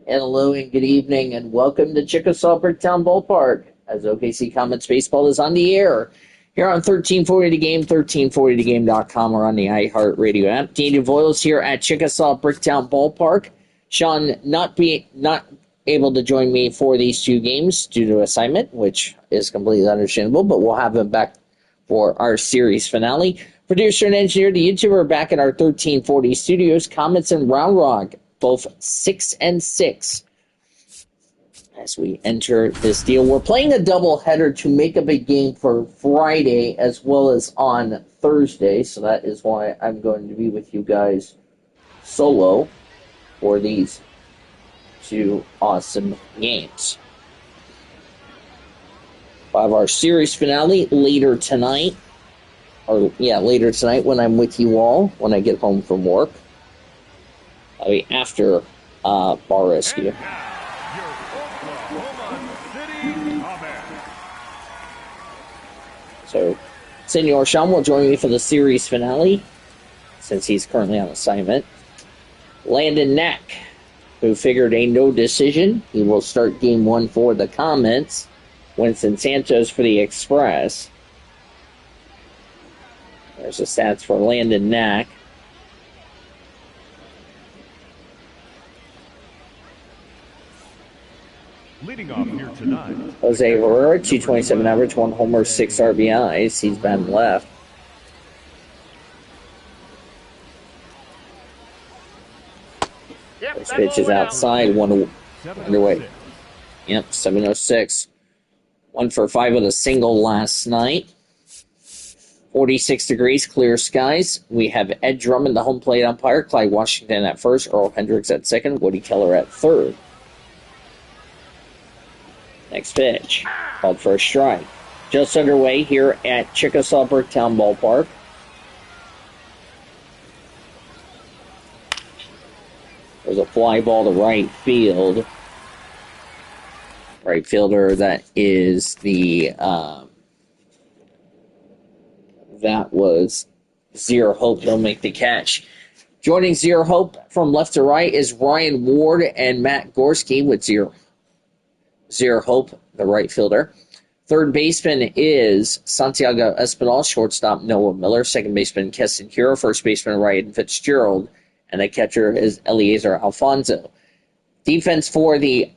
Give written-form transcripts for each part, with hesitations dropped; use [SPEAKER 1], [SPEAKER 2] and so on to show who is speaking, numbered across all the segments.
[SPEAKER 1] Hello and good evening, and welcome to Chickasaw Bricktown Ballpark as OKC Comets baseball is on the air here on 1340 The Game, 1340thegame.com, or on the iHeartRadio app. Dean DeVoyles here at Chickasaw Bricktown Ballpark. Sean not able to join me for these two games due to assignment, which is completely understandable, but we'll have him back for our series finale. Producer and engineer, the YouTuber, back in our 1340 studios. Comets and Round Rock, both 6-6. As we enter this deal, we're playing a doubleheader to make a big game for Friday as well as on Thursday. So that is why I'm going to be with you guys solo for these two awesome games. We'll have our series finale later tonight. Later tonight when I'm with you all, when I get home from work. That'll be after Bar Rescue. So, Senor Sean will join me for the series finale, since he's currently on assignment. Landon Knack, who figured a no decision. He will start game one for the Comets. Winston Santos for the Express. There's the stats for Landon Knack.
[SPEAKER 2] Leading off here tonight,
[SPEAKER 1] Jose Herrera, 227 average, 1 homer, 6 RBIs. He's batting left. First pitch is outside, one underway. Yep, 7:06. 1 for 5 with a single last night. 46 degrees, clear skies. We have Ed Drummond, the home plate umpire, Clyde Washington at first, Earl Hendricks at second, Woody Keller at third. Next pitch, called for a strike. Just underway here at Chickasaw Bricktown Ballpark. There's a fly ball to right field. Right fielder, that is the... that was Zero Hope. They'll make the catch. Joining Zero Hope from left to right is Ryan Ward and Matt Gorski with Zero Hope, the right fielder. Third baseman is Santiago Espinal, shortstop Noah Miller, second baseman Keston Hero, first baseman Ryan Fitzgerald, and the catcher is Eliezer Alfonso. Defense for the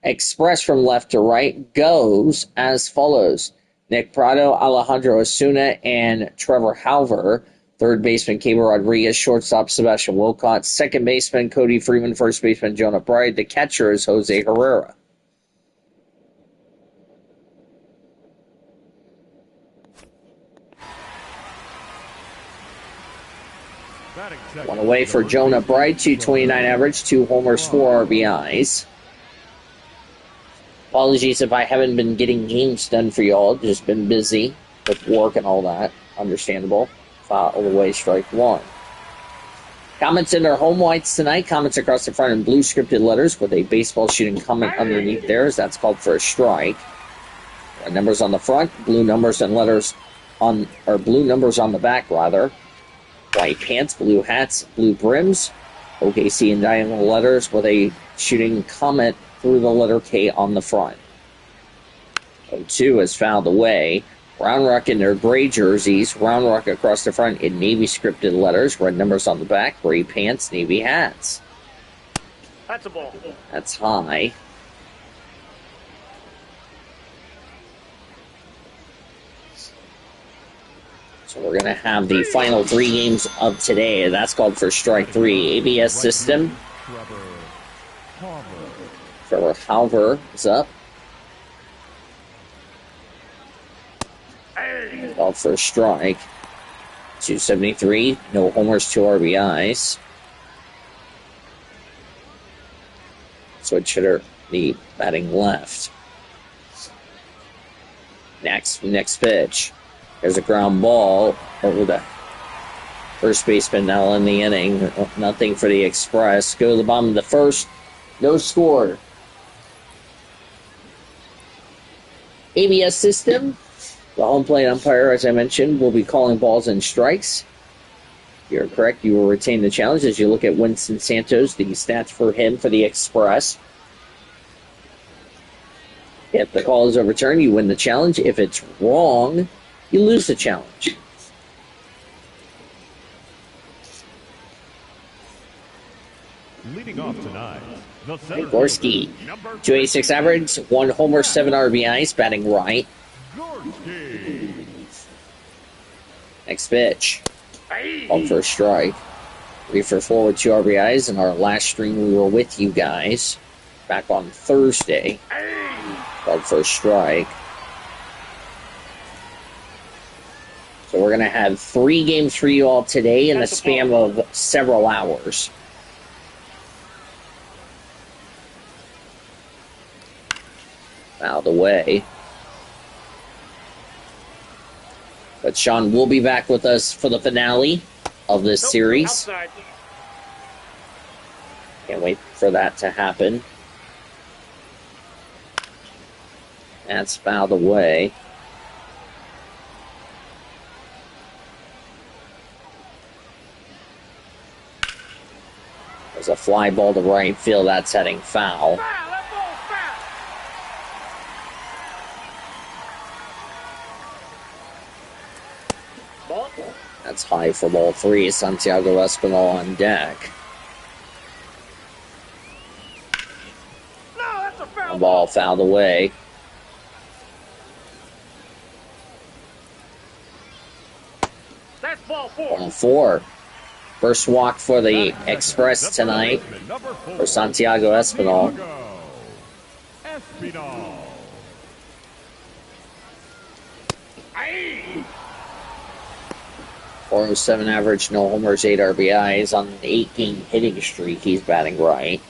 [SPEAKER 1] Express from left to right goes as follows. Nick Prado, Alejandro Osuna, and Trevor Halver. Third baseman, Cable Rodriguez. Shortstop, Sebastian Wilcott. Second baseman, Cody Freeman. First baseman, Jonah Bride. The catcher is Jose Herrera. One away for Jonah Bride. 229 average, 2 homers, 4 RBIs. Apologies if I haven't been getting games done for y'all. Just been busy with work and all that. Understandable. Foul away, strike one. Comets in their home whites tonight. Comets across the front in blue scripted letters with a baseball shooting comment underneath theirs. That's called for a strike. Red numbers on the front, blue numbers and letters on, or blue numbers on the back rather. White pants, blue hats, blue brims. OKC in diagonal letters with a shooting comment through the letter K on the front. 0-2 is fouled away. Round Rock in their gray jerseys. Round Rock across the front in navy scripted letters. Red numbers on the back. Gray pants, navy hats.
[SPEAKER 3] That's a ball.
[SPEAKER 1] That's high. So we're going to have the final 3 games of today. That's called for strike 3. ABS system. Trevor Halver is up. Called for a strike. 273. No homers, 2 RBIs. Switch hitter, the batting left. Next pitch. There's a ground ball over the first baseman now in the inning. Nothing for the Express. Go to the bottom of the first. No score. ABS system. The home plate umpire, as I mentioned, will be calling balls and strikes. You're correct. You will retain the challenge as you look at Winston Santos, the stats for him for the Express. If the call is overturned, you win the challenge. If it's wrong, you lose the challenge.
[SPEAKER 2] Leading off tonight, the center
[SPEAKER 1] Gorski,
[SPEAKER 2] number
[SPEAKER 1] 286 average, 1 homer, 7 RBIs, batting right.
[SPEAKER 2] Gorski.
[SPEAKER 1] Next pitch. Called for a strike. 3 for 4 with 2 RBIs. In our last stream, we were with you guys back on Thursday. Called for a strike. So we're going to have 3 games for you all today in a span of several hours. Out of the way. But Sean will be back with us for the finale of this series.
[SPEAKER 3] Outside.
[SPEAKER 1] Can't wait for that to happen. That's fouled away. There's a fly ball to right field. That's heading foul.
[SPEAKER 3] Foul, that ball's foul. Ball.
[SPEAKER 1] That's high for ball 3. Santiago Espinal on deck.
[SPEAKER 3] No, that's a foul.
[SPEAKER 1] The ball fouled away.
[SPEAKER 3] That's ball 4.
[SPEAKER 1] Ball 4. First walk for the Express tonight for Santiago Espinal.
[SPEAKER 2] Espinal.
[SPEAKER 1] 407 average, no homers, 8 RBIs on an 8-game hitting streak. He's batting right.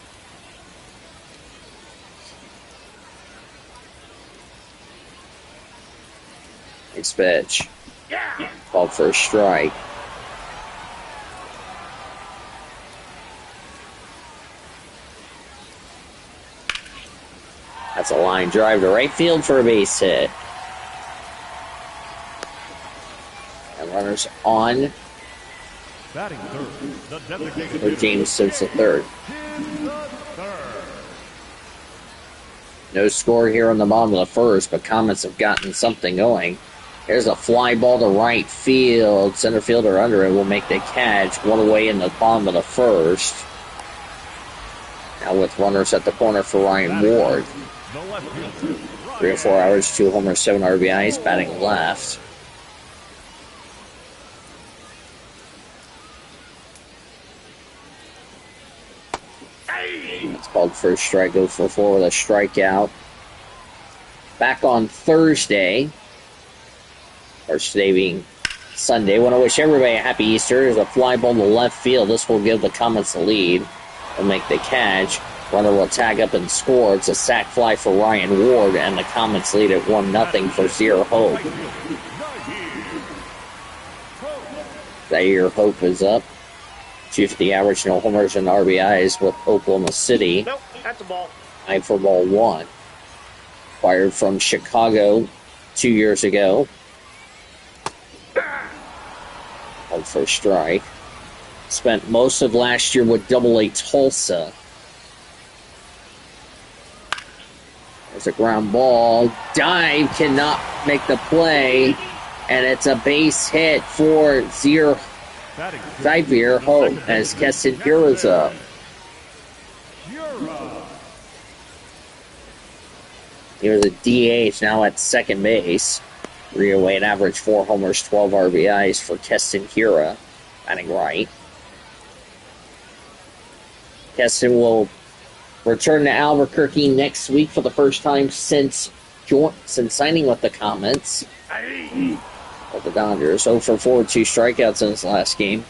[SPEAKER 1] Next pitch.
[SPEAKER 3] Yeah.
[SPEAKER 1] Called for a strike. That's a line drive to right field for a base hit. And runners on
[SPEAKER 2] Batting third, the designated
[SPEAKER 1] for James Simpson third.
[SPEAKER 2] is the third.
[SPEAKER 1] No score here on the bottom of the first, but Comets have gotten something going. There's a fly ball to right field. Center fielder under it will make the catch. One away in the bottom of the first. Now with runners at the corner for Ryan Ward.
[SPEAKER 2] The left fielder,
[SPEAKER 1] 3 or 4 hours, 2 homers, 7 RBIs, batting left. It's called for a strike, 0 for 4 with a strikeout. Back on Thursday, or today being Sunday. Want to wish everybody a happy Easter. There's a fly ball to left field. This will give the Comets the lead. They'll make the catch. Runner will tag up and score. It's a sac fly for Ryan Ward, and the Comets lead at 1-0 for Zaire Hope. Zaire Hope is up. 250 average, no homers and RBIs with Oklahoma City.
[SPEAKER 3] Nope, that's a ball.
[SPEAKER 1] 9 for ball 1. Acquired from Chicago 2 years ago. Called for a strike. Spent most of last year with Double-A Tulsa. There's a ground ball. Dive cannot make the play. And it's a base hit for Zaire Hope as Keston Hira's up. He was a DH, now at second base. 308 average, 4 homers, 12 RBIs for Keston Hira, batting right. Keston will return to Albuquerque next week for the first time since signing with the Comets. With the Dodgers. 0 for 4, 2 strikeouts in his last game.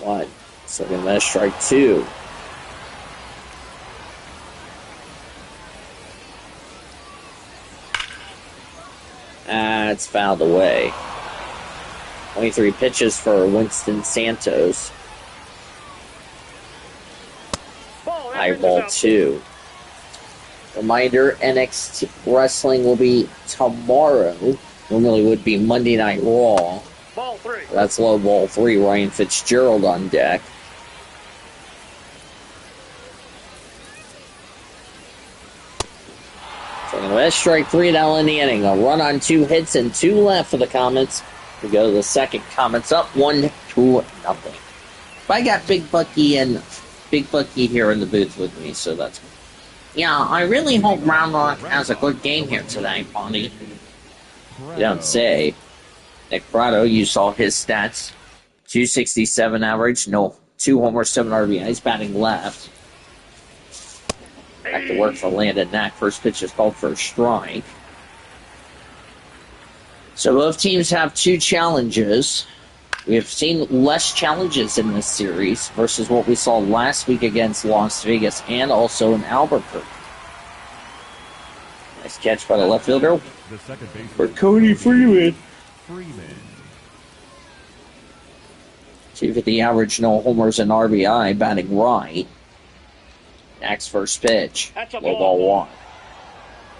[SPEAKER 1] One. Second best, strike 2. It's fouled away. 23 pitches for Winston Santos. High ball 2. Reminder, NXT Wrestling will be tomorrow, normally would be Monday Night Raw.
[SPEAKER 3] Ball 3.
[SPEAKER 1] That's low ball 3. Ryan Fitzgerald on deck. So that's strike 3 down in the inning. A run on 2 hits and 2 left for the Comets. We go to the second. Comets up 1-0. I got Big Bucky here in the booth with me, so that's good. Yeah, I really hope Round Rock has a good game here today, Bonnie. You don't say. Nick Prado, you saw his stats. 267 average, 2 homers, 7 RBIs, batting left. Back to work for Landon Knack. First pitch is called for a strike. So both teams have 2 challenges. We have seen less challenges in this series versus what we saw last week against Las Vegas and also in Albuquerque. Nice catch by the left fielder for Cody Freeman. 250 average, no homers and RBI, batting right. Next first pitch, low ball 1.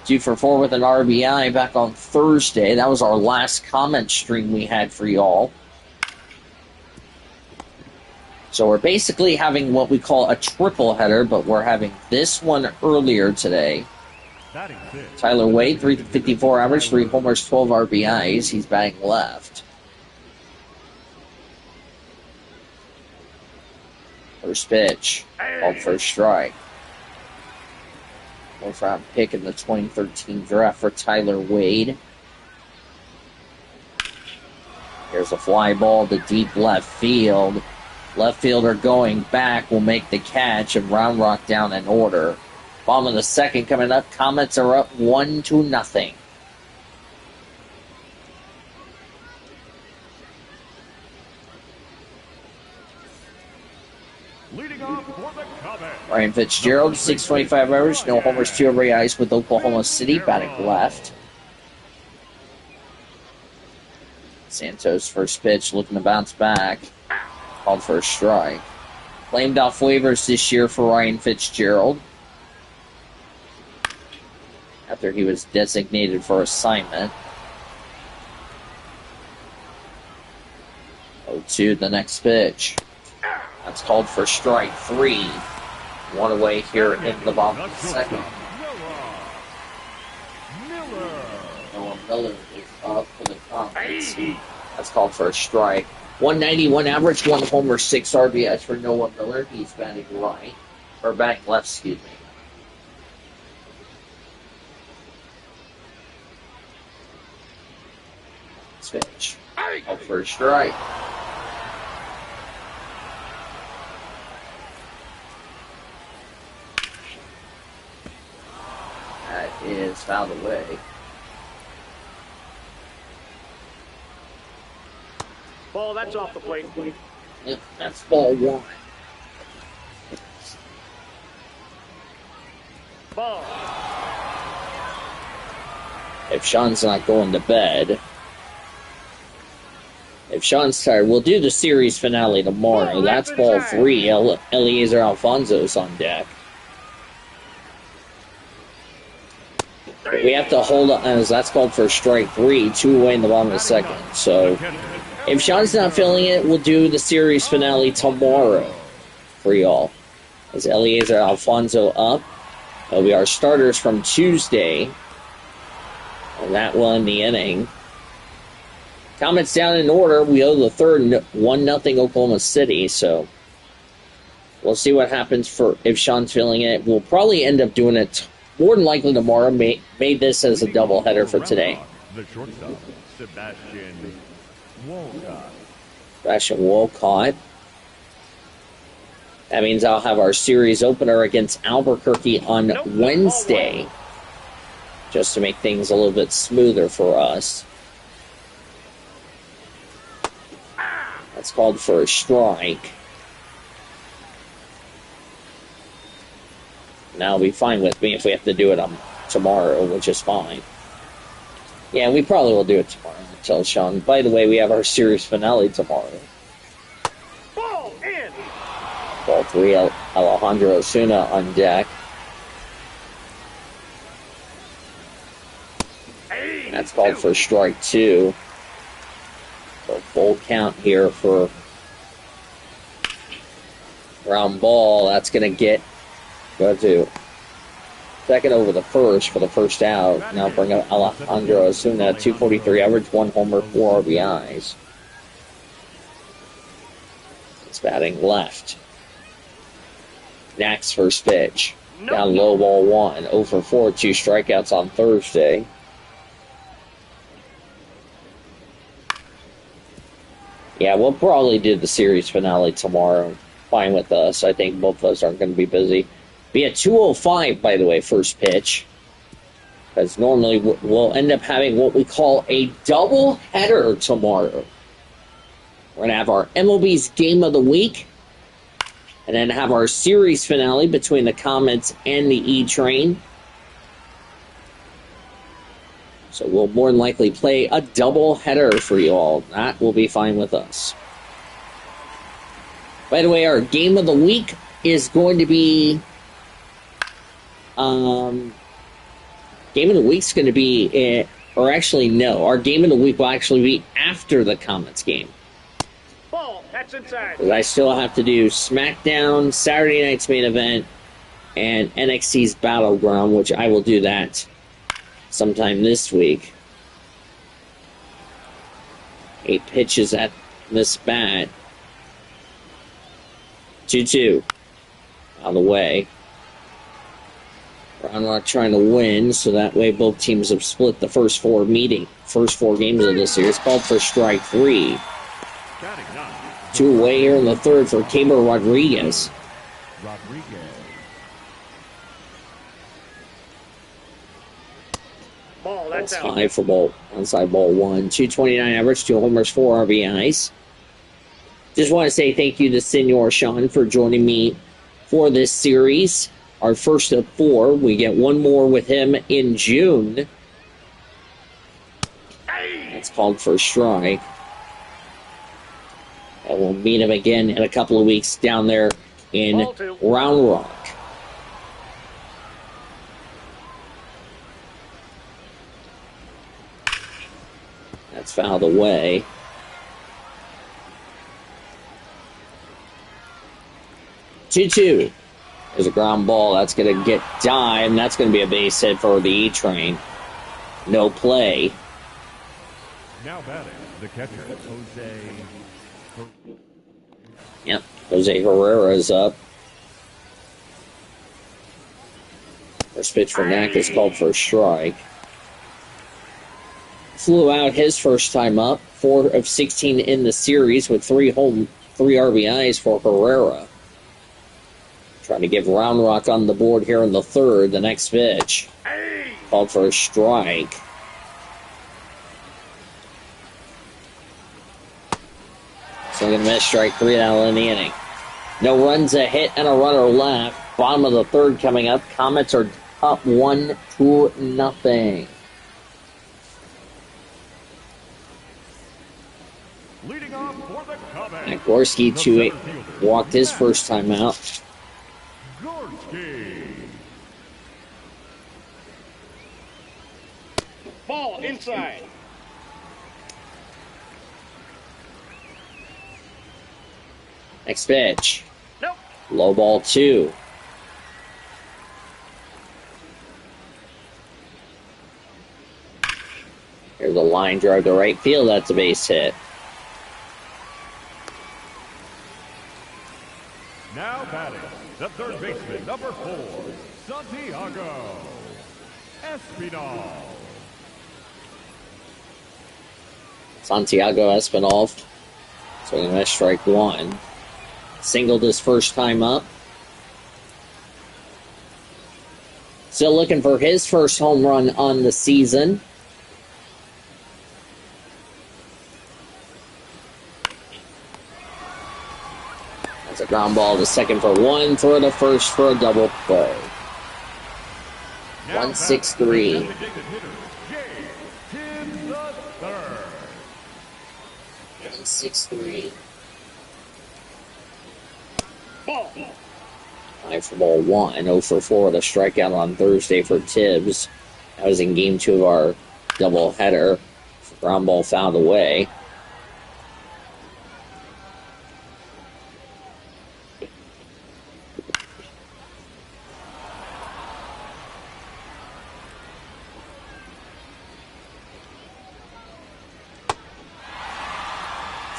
[SPEAKER 1] 2 for 4 with an RBI back on Thursday. That was our last comment stream we had for y'all. So we're basically having what we call a triple header, but we're having this one earlier today. Tyler Wade, 354 average, 3 homers, 12 RBIs. He's batting left. First pitch, called for a strike. 4th round pick in the 2013 draft for Tyler Wade. Here's a fly ball to deep left field. Left fielder going back will make the catch, and Round Rock down in order. Bottom of the second coming up. Comets are up 1-0.
[SPEAKER 2] Leading off for the Comets.
[SPEAKER 1] Ryan Fitzgerald, 625 average, no homers, 2 RBIs with Oklahoma City, batting left. Santos first pitch, looking to bounce back. Called for a strike. Claimed off waivers this year for Ryan Fitzgerald after he was designated for assignment. 0-2 the next pitch. That's called for strike 3. 1 away here in the bottom of the second. Noah Miller is up for the Comets. That's called for a strike. 191 average, 1 homer, 6 RBIs for Noah Miller. He's batting right. Or batting left, excuse me. Pitch. Up for a strike. That is fouled away.
[SPEAKER 3] Ball, that's off the plate.
[SPEAKER 1] Yep, that's ball 1.
[SPEAKER 3] Ball.
[SPEAKER 1] If Sean's not going to bed, if Sean's tired, we'll do the series finale tomorrow. That's ball 3. Eliezer Alfonso's on deck. But we have to hold on, as that's called for strike 3, 2 away in the bottom of the second. So if Sean's not feeling it, we'll do the series finale tomorrow for y'all. As Eliezer Alfonso up. That'll be our starters from Tuesday. And that will end the inning. Comets down in order. We owe the third 1-0 Oklahoma City. So we'll see what happens for if Sean's feeling it. We'll probably end up doing it more than likely tomorrow. Made this as a doubleheader for today.
[SPEAKER 2] The shortstop, Sebastian Walcott.
[SPEAKER 1] Sebastian Walcott. That means I'll have our series opener against Albuquerque on Wednesday, just to make things a little bit smoother for us. That's called for a strike. Now it'll be fine with me if we have to do it tomorrow, which is fine. Yeah, we probably will do it tomorrow. Tell Sean. By the way, we have our series finale tomorrow.
[SPEAKER 3] Ball in.
[SPEAKER 1] Ball 3, Alejandro Osuna on deck. That's called for strike 2. So full count here for ground ball. That's going to go to second over the first for the first out. Now bring up Alejandro Osuna, 243 average, 1 homer, 4 RBIs. He's batting left. Next first pitch. Down low, ball 1. 0 for 4, 2 strikeouts on Thursday. Yeah, we'll probably do the series finale tomorrow. Fine with us. I think both of us aren't going to be busy. Be at 2:05, by the way, first pitch. Because normally we'll end up having what we call a double header tomorrow. We're going to have our MLB's Game of the Week. And then have our series finale between the Comets and the E-Train. So we'll more than likely play a double header for you all. That will be fine with us. By the way, our Game of the Week is going to be... Game of the Week's going to be... or actually, no. Our Game of the Week will actually be after the Comets game.
[SPEAKER 3] Ball, that's inside.
[SPEAKER 1] Because I still have to do SmackDown, Saturday night's main event, and NXT's Battleground, which I will do that sometime this week. 8 pitches at this bat. 2-2. On the way. Rock trying to win, so that way both teams have split the first four games of this series. Called for strike 3. 2 away here in the third for Caber Rodriguez.
[SPEAKER 3] Ball, that's out.
[SPEAKER 1] High for ball, onside ball 1. 229 average, 2 homers, 4 RBIs. Just want to say thank you to Senor Sean for joining me for this series. Our first of 4. We get one more with him in June. That's called for a strike. And we'll meet him again in a couple of weeks down there in Round Rock. That's fouled away. Two. There's a ground ball. That's going to get dived. That's going to be a base hit for the E-Train. No play.
[SPEAKER 2] Now batting, the catcher, Jose.
[SPEAKER 1] Yep, Jose Herrera is up. First pitch for Knack is called for a strike. Flew out his first time up. 4 of 16 in the series with 3 RBIs for Herrera. Trying to give Round Rock on the board here in the third. The next pitch. Called for a strike. So going to miss strike 3 out in the inning. No runs, a hit, and a runner left. Bottom of the third coming up. Comets are up 1-0.
[SPEAKER 2] Leading off for the Comets.
[SPEAKER 1] Gorski walked his first time out.
[SPEAKER 2] Gorski.
[SPEAKER 3] Ball, inside.
[SPEAKER 1] Next pitch.
[SPEAKER 3] Nope.
[SPEAKER 1] Low ball 2. Here's a line drive to right field. That's a base hit.
[SPEAKER 2] Now batting, the third baseman, number 4, Santiago Espinal.
[SPEAKER 1] Santiago Espinal. So we're going to strike 1. Singled his first time up. Still looking for his first home run on the season. That's a ground ball to second for 1. Throw to first for a double play. 1-6-3. 1-6-3.
[SPEAKER 3] Ball.
[SPEAKER 1] High for ball 1. 0 for 4 with a strikeout on Thursday for Tibbs. That was in game 2 of our Double header. Ground ball fouled away.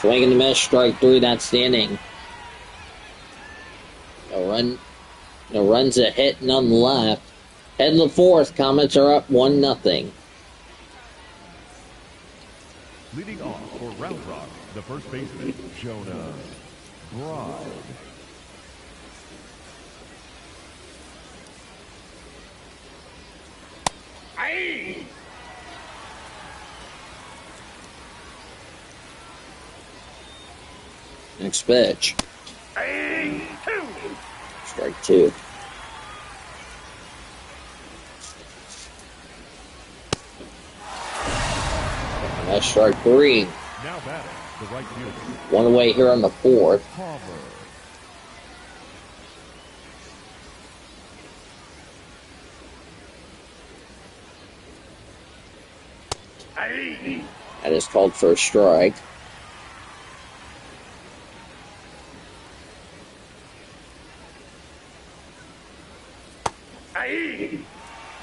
[SPEAKER 1] Swing and a miss, strike 3, that's the inning. No runs, a hit, none left. Head in the 4th, Comets are up 1-0.
[SPEAKER 2] Leading off for Round Rock, the first baseman, Jonah Bride.
[SPEAKER 3] Aye.
[SPEAKER 1] Next pitch.
[SPEAKER 3] Aye. 2.
[SPEAKER 1] Strike 2. And that's strike 3.
[SPEAKER 2] Now batting, the right fielder,
[SPEAKER 1] 1 away here on the 4th.
[SPEAKER 2] Hover.
[SPEAKER 3] Aye.
[SPEAKER 1] That is called for a strike.
[SPEAKER 3] Aye.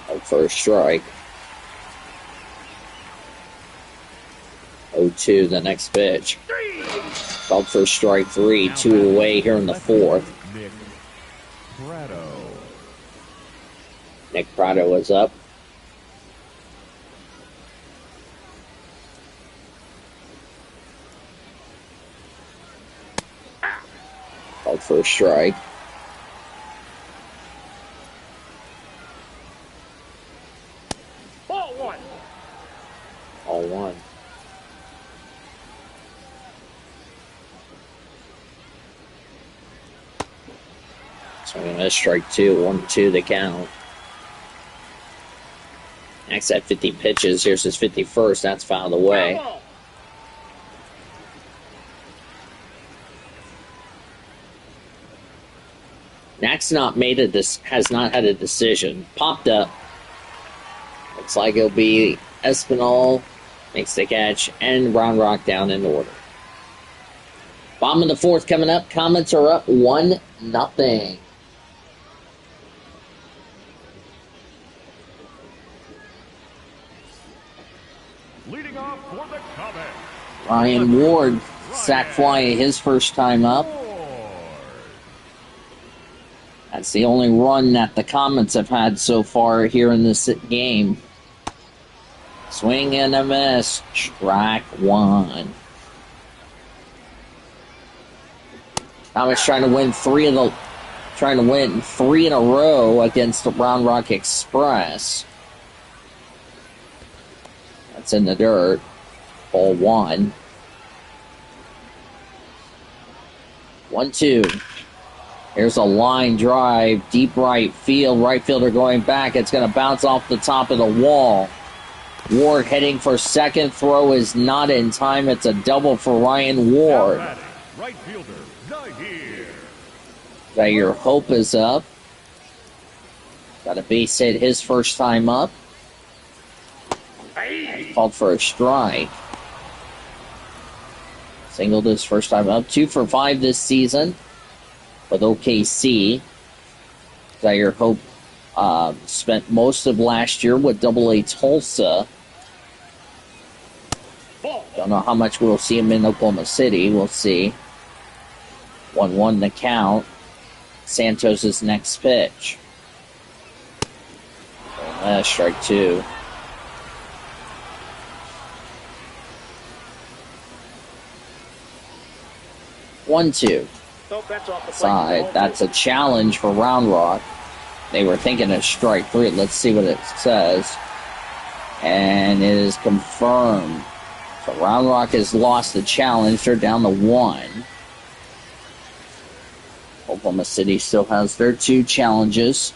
[SPEAKER 1] Called for a strike. 0-2, the next pitch.
[SPEAKER 3] 3.
[SPEAKER 1] Called for strike 3, 2 away here in the 4th.
[SPEAKER 2] Nick Prado.
[SPEAKER 1] Nick Prado is up. Called for a strike.
[SPEAKER 3] Ball 1.
[SPEAKER 1] All 1. So I'm going to strike 2, 1-2 the count. Next at 50 pitches. Here's his 51st. That's fouled away.
[SPEAKER 3] Ball.
[SPEAKER 1] Next has not had a decision. Popped up. Looks like it'll be Espinal. Makes the catch. And Round Rock down in order. Bottom of the 4th coming up. Comets are up 1-0.
[SPEAKER 2] Leading off for the Comets,
[SPEAKER 1] Ryan Ward sack fly his first time up.
[SPEAKER 2] Ward.
[SPEAKER 1] That's the only run that the Comets have had so far here in this game. Swing and a miss. Strike 1. Comets trying to win 3 in a row against the Round Rock Express. That's in the dirt. Ball 1. 1-2. Here's a line drive, deep right field. Right fielder going back. It's going to bounce off the top of the wall. Ward heading for second. Throw is not in time. It's a double for Ryan Ward.
[SPEAKER 2] Now batting, right fielder, Zaire.
[SPEAKER 1] Zaire Hope is up. Got a base hit his first time up.
[SPEAKER 3] Aye.
[SPEAKER 1] Called for a strike. Singled his first time up. 2 for 5 this season with OKC. Zaire Hope spent most of last year with AA Tulsa.
[SPEAKER 3] Ball.
[SPEAKER 1] Don't know how much we'll see him in Oklahoma City. We'll see. 1-1 the count. Santos' next pitch. Strike 2. One, 2.
[SPEAKER 3] Nope, that's off the plate.
[SPEAKER 1] Side.
[SPEAKER 3] Ball
[SPEAKER 1] That's
[SPEAKER 3] 2.
[SPEAKER 1] a challenge for Round Rock. They were thinking of strike 3. Let's see what it says. And it is confirmed. So Round Rock has lost the challenge. They're down to 1. Oklahoma City still has their 2 challenges.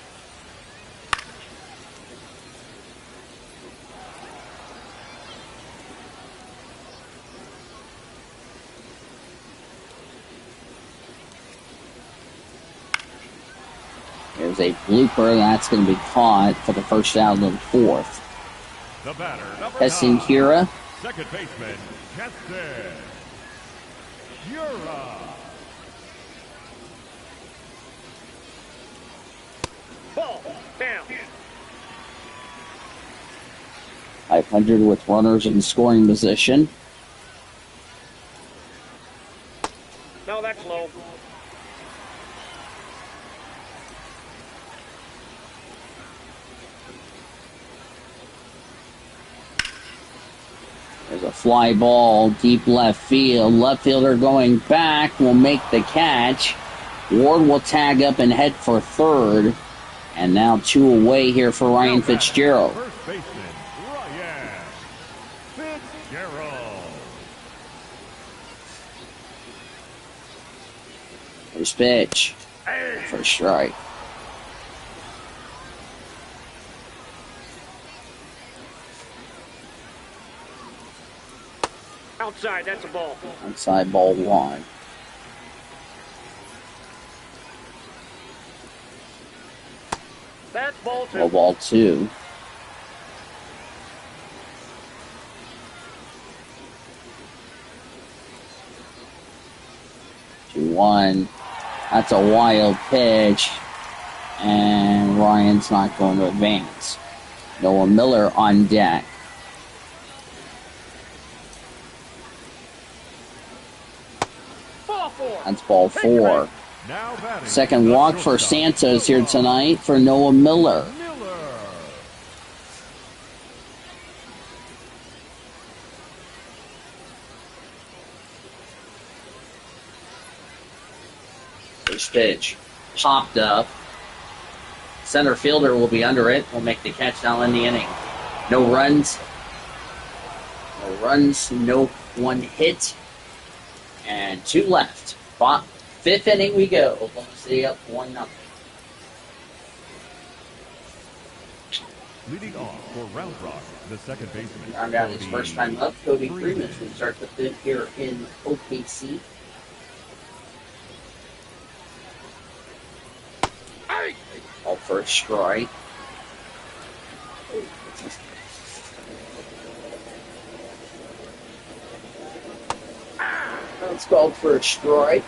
[SPEAKER 1] There's a blooper that's going to be caught for the first out of the 4th.
[SPEAKER 2] The batter, number
[SPEAKER 1] Keston
[SPEAKER 2] 9.
[SPEAKER 1] Kira.
[SPEAKER 2] Second baseman, Keston Kira.
[SPEAKER 3] Ball. Down.
[SPEAKER 1] 500 with runners in scoring position.
[SPEAKER 3] No, that's low.
[SPEAKER 1] There's a fly ball, deep left field. Left fielder going back will make the catch. Ward will tag up and head for third. And now 2 away here for Ryan Fitzgerald.
[SPEAKER 2] First baseman, Ryan Fitzgerald.
[SPEAKER 1] First pitch for a strike.
[SPEAKER 3] Outside, that's a ball.
[SPEAKER 1] Outside ball 1.
[SPEAKER 3] That's ball 2.
[SPEAKER 1] Low ball 2. Two, 1. That's a wild pitch. And Ryan's not going to advance. Noah Miller on deck.
[SPEAKER 3] Ball 4.
[SPEAKER 1] That's ball 4.
[SPEAKER 2] Now batting,
[SPEAKER 1] Second
[SPEAKER 2] the
[SPEAKER 1] walk for
[SPEAKER 2] shortstop,
[SPEAKER 1] Santos here tonight for Noah Miller.
[SPEAKER 2] Miller.
[SPEAKER 1] First pitch popped up. Center fielder will be under it. Will make the catch now in the inning. No runs. No runs. No one hit. And 2 left. 5th inning we go. Oklahoma City up 1-0.
[SPEAKER 2] Leading off for Round Rock, the second baseman.
[SPEAKER 1] Round out his first time up. Cody Freeman will start the 5th here in OKC. All for a strike. That's called for a strike.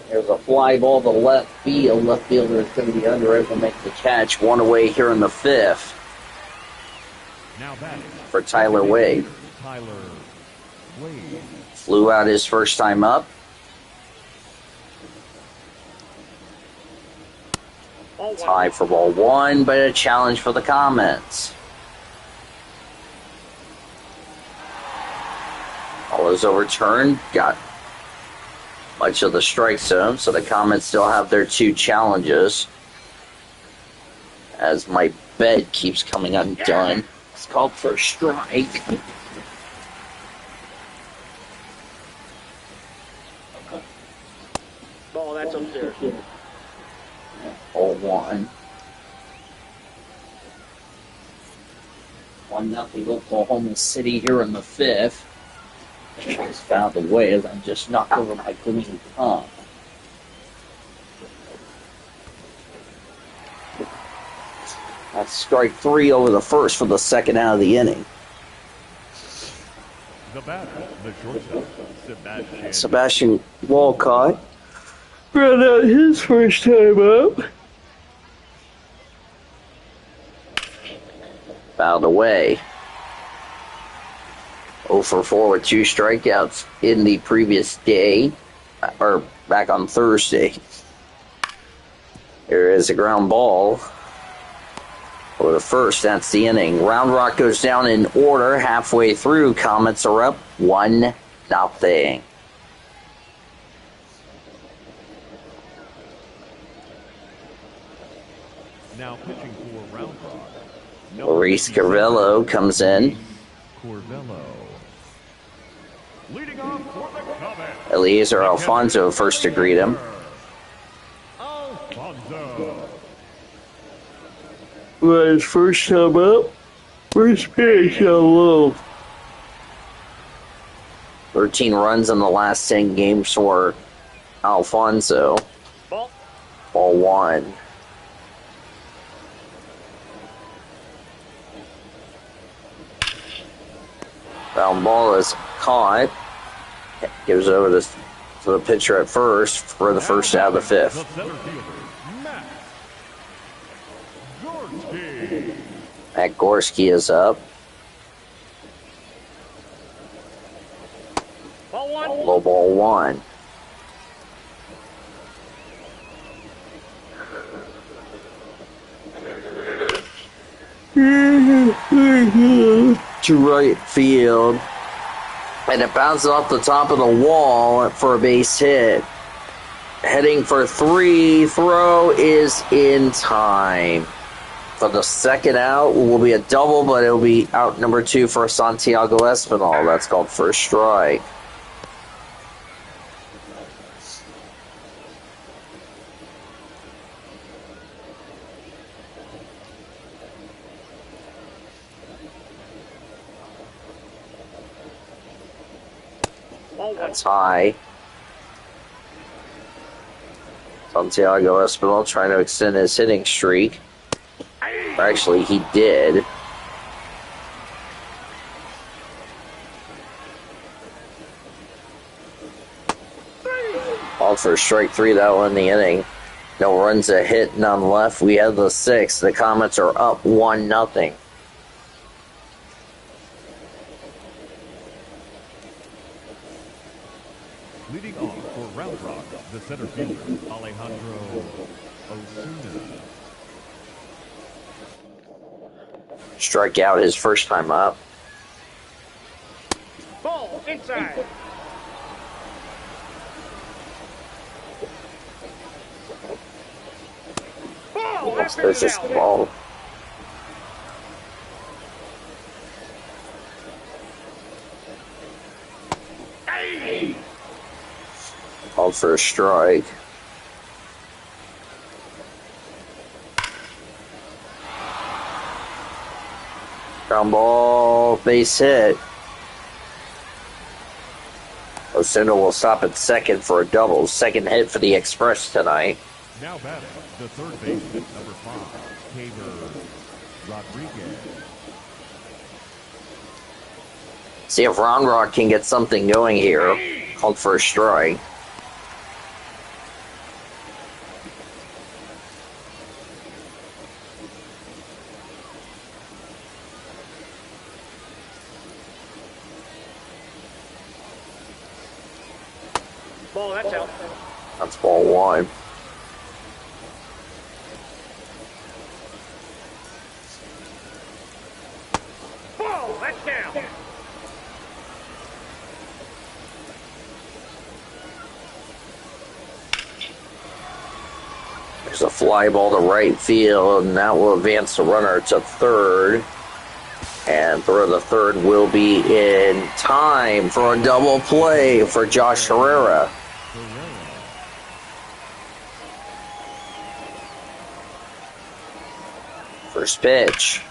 [SPEAKER 1] There's a fly ball to left field. Left fielder is going to be under it. Will make the catch. 1 away here in the 5th
[SPEAKER 2] Now batting
[SPEAKER 1] for Tyler Wade.
[SPEAKER 2] Tyler Wade.
[SPEAKER 1] Flew out his first time up.
[SPEAKER 3] Ball 1.
[SPEAKER 1] Tie for ball 1, but a challenge for the Comets. Ball is overturned. Got much of the strike zone, so the Comets still have their 2 challenges. As my bet keeps coming undone. It's called for a strike.
[SPEAKER 3] Ball, that's upstairs.
[SPEAKER 1] Ball 1. 1-0 Oklahoma City here in the 5th. Just found a way as I'm just knocked over my green thumb. That's strike 3 over the first for the second out of the inning.
[SPEAKER 2] The batter, the shortstop, Sebastian.
[SPEAKER 1] Sebastian Walcott ran out his first time up. Fouled away. 0 for 4 with 2 strikeouts in the previous day, or back on Thursday. There is a ground ball for the first. That's the inning. Round Rock goes down in order halfway through. Comets are up 1-0.
[SPEAKER 2] Now pitching for Round Rock.
[SPEAKER 1] Maurice Carvello comes in.
[SPEAKER 2] Corvello. Leading off for the Comets.
[SPEAKER 1] Eliezer Alfonso first to greet him.
[SPEAKER 2] Alfonso.
[SPEAKER 1] Well, his first time up. First pitch, low. 13 runs in the last 10 games for Alfonso.
[SPEAKER 3] Ball.
[SPEAKER 1] Ball one. Ground ball is caught. Gives over to the pitcher at first for the first out of the fifth.
[SPEAKER 2] The center fielder, Matt Gorski.
[SPEAKER 1] Matt Gorski is up.
[SPEAKER 3] Ball one.
[SPEAKER 1] Low ball one. To right field. And it bounces off the top of the wall for a base hit. Heading for three. Throw is in time. For the second out will be a double, but it'll be out number two for Santiago Espinal. That's called first strike.
[SPEAKER 3] Ball one.
[SPEAKER 1] That's high. Santiago Espinal trying to extend his hitting streak. Or actually, he did. All for strike three, that one in the inning. No runs, a hit, none left. We have the sixth. The Comets are up 1-0.
[SPEAKER 2] Leading off for Round Rock, the center fielder, Alejandro Osuna.
[SPEAKER 1] Struck out his first time up.
[SPEAKER 3] Ball inside. Ball. That
[SPEAKER 1] That's
[SPEAKER 3] pitches
[SPEAKER 1] just the
[SPEAKER 3] out.
[SPEAKER 1] ball. Called for a strike. Ground ball, base hit. Osuna will stop at second for a double. Second hit for the Express tonight.
[SPEAKER 2] Now batting, the third baseman, number 5, Caber Rodriguez.
[SPEAKER 1] See if Round Rock can get something going here. Called for a strike.
[SPEAKER 3] Ball. That's out.
[SPEAKER 1] That's ball one.
[SPEAKER 3] Ball. That's down.
[SPEAKER 1] There's a fly ball to right field, and that will advance the runner to third. And throw the third will be in time for a double play for Josh Herrera. First pitch.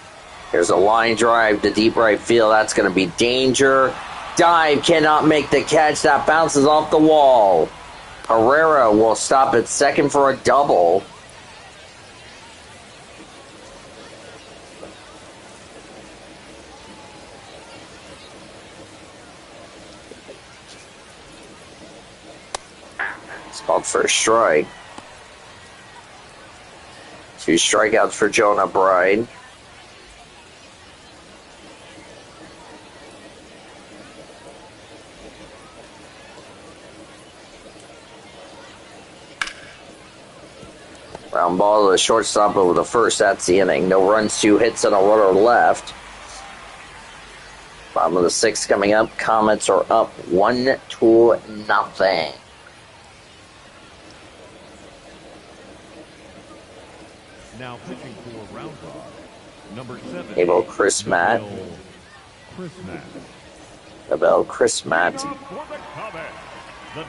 [SPEAKER 1] Here's a line drive to deep right field. That's going to be danger. Dive cannot make the catch. That bounces off the wall. Herrera will stop at second for a double. It's called for a strike. 2 strikeouts for Jonah Bride. Ground ball to the shortstop over the first. That's the inning. No runs, 2 hits, and a runner left. Bottom of the 6th coming up. Comets are up 1-0.
[SPEAKER 2] Now pitching for Round Rock, number 7.
[SPEAKER 1] Abel Chris Matt.
[SPEAKER 2] Chris Matt.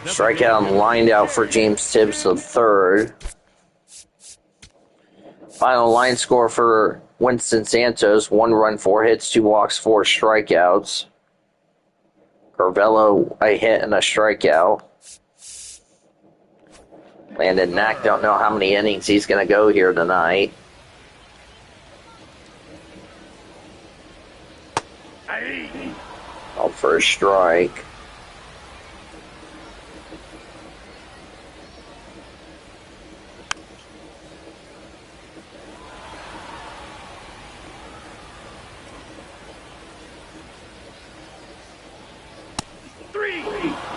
[SPEAKER 1] Strikeout and lined out for James Tibbs the third. Final line score for Winston Santos: 1 run, 4 hits, 2 walks, 4 strikeouts. Carvello, a hit and a strikeout. Landon Knack, don't know how many innings he's going to go here tonight. Called for a strike.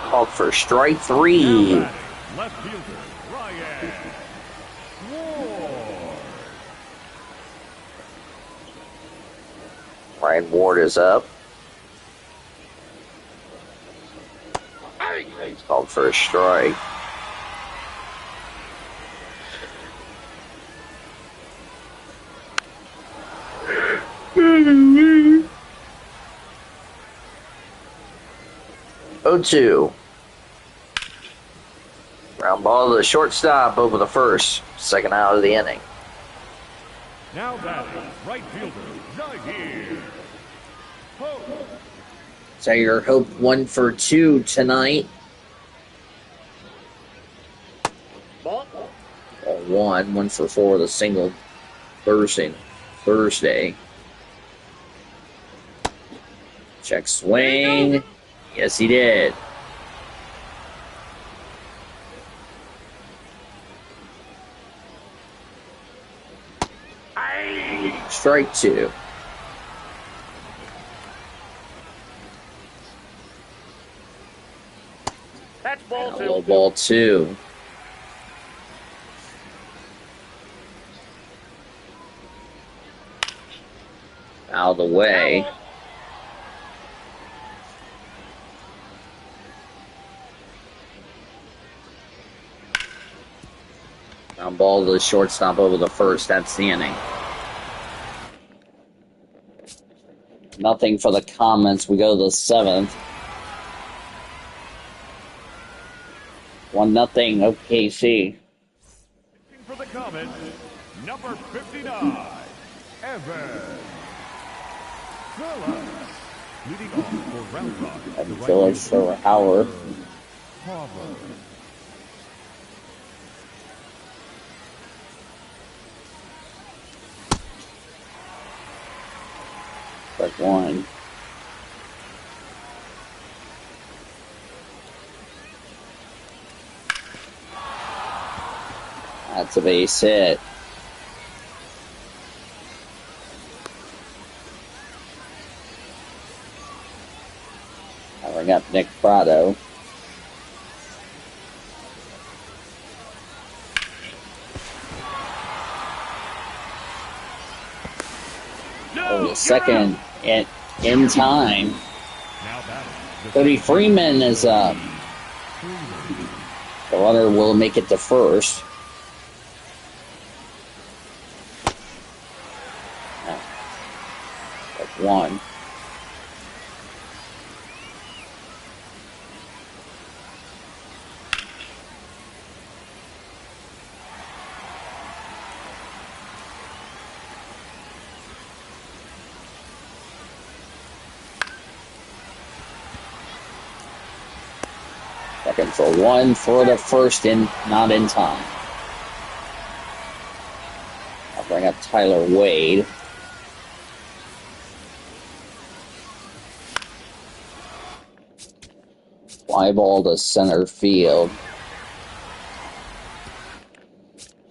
[SPEAKER 1] Called for strike 3.
[SPEAKER 2] Left fielder, Ryan Ward.
[SPEAKER 1] Ryan Ward is up. He's called for a strike. Oh, 2. Ground ball to the shortstop over the first. Second out of the inning.
[SPEAKER 2] Now batting, right fielder, Zaire Pope.
[SPEAKER 1] Zaire Hope 1 for 2 tonight.
[SPEAKER 3] Ball.
[SPEAKER 1] 1 for 4 with a single Thursday. Check swing. Yes, he did. Strike 2.
[SPEAKER 3] That's ball
[SPEAKER 1] Low
[SPEAKER 3] 2.
[SPEAKER 1] ball 2. Out of the way. Ground ball to the shortstop over the first. That's the inning. Nothing for the Comets. We go to the 7th. 1-0 OKC.
[SPEAKER 2] For the Comets, number 59, Evan Phillips. Leading off for Round Rock.
[SPEAKER 1] Evan Phillips for Howard.
[SPEAKER 2] Harvard.
[SPEAKER 1] Strike 1. That's a base hit. I bring up Nick Prado. Oh, the second in time.
[SPEAKER 2] Now batting, the
[SPEAKER 1] Cody Freeman is up. The runner will make it to first. Strike 1. Second for 1 for the first, not in time. I'll bring up Tyler Wade. Fly ball to center field.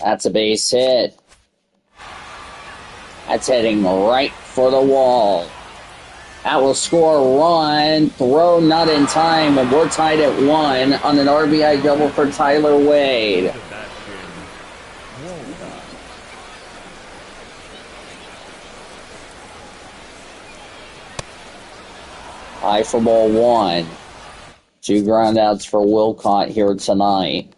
[SPEAKER 1] That's a base hit. That's heading right for the wall. That will score a run. Throw not in time, and we're tied at 1 on an RBI double for Tyler Wade. High for ball 1. 2 groundouts for Wilcott here tonight.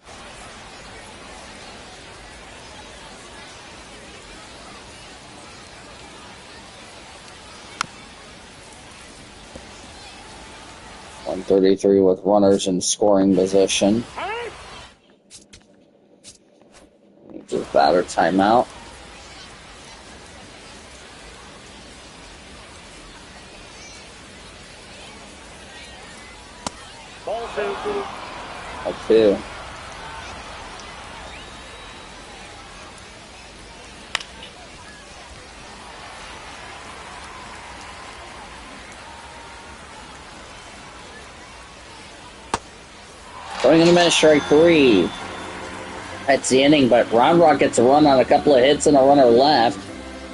[SPEAKER 1] .133 with runners in scoring position. Needs his batter timeout.
[SPEAKER 3] Ball 2.
[SPEAKER 1] Ball 2. Going in the minute, strike 3. That's the inning, but Round Rock gets a run on a couple of hits and a runner left.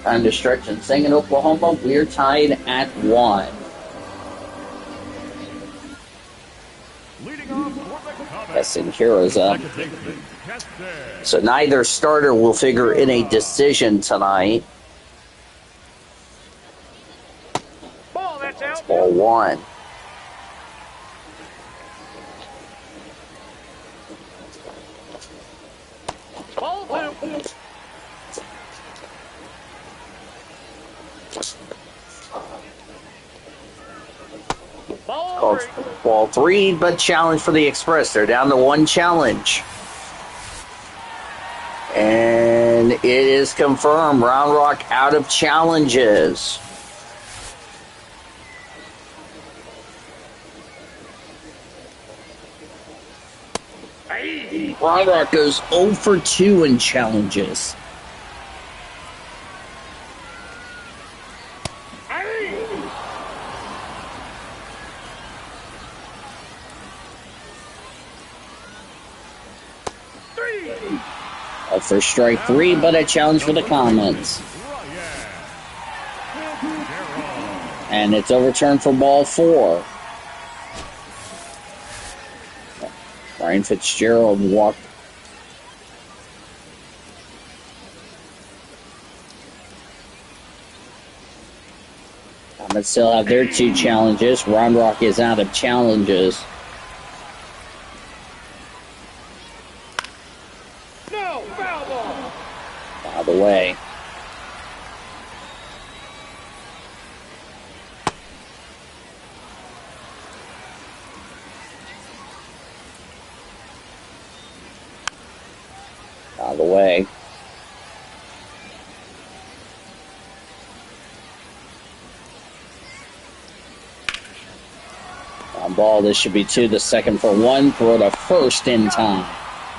[SPEAKER 1] Time to stretch and sing in Oklahoma. We're tied at 1.
[SPEAKER 2] Leading off for the Comets.
[SPEAKER 1] Guessing Kira's up.
[SPEAKER 2] Second baseman, Kester.
[SPEAKER 1] So neither starter will figure in a decision tonight.
[SPEAKER 3] Ball, that's out.
[SPEAKER 1] Ball 1.
[SPEAKER 3] Ball 2. Ball
[SPEAKER 1] Called
[SPEAKER 3] 3.
[SPEAKER 1] ball 3, but challenge for the Express. They're down to 1 challenge. And it is confirmed. Round Rock out of challenges. Round Rock goes 0 for 2 in challenges. Up for strike 3, but a challenge for the Comets. And it's overturned for ball 4. Ryan Fitzgerald walked. Comets still have their 2 challenges. Round Rock is out of challenges.
[SPEAKER 3] No, foul ball.
[SPEAKER 1] By the way. Out of the way. On ball, this should be 2. The second for 1. Throw to first in time.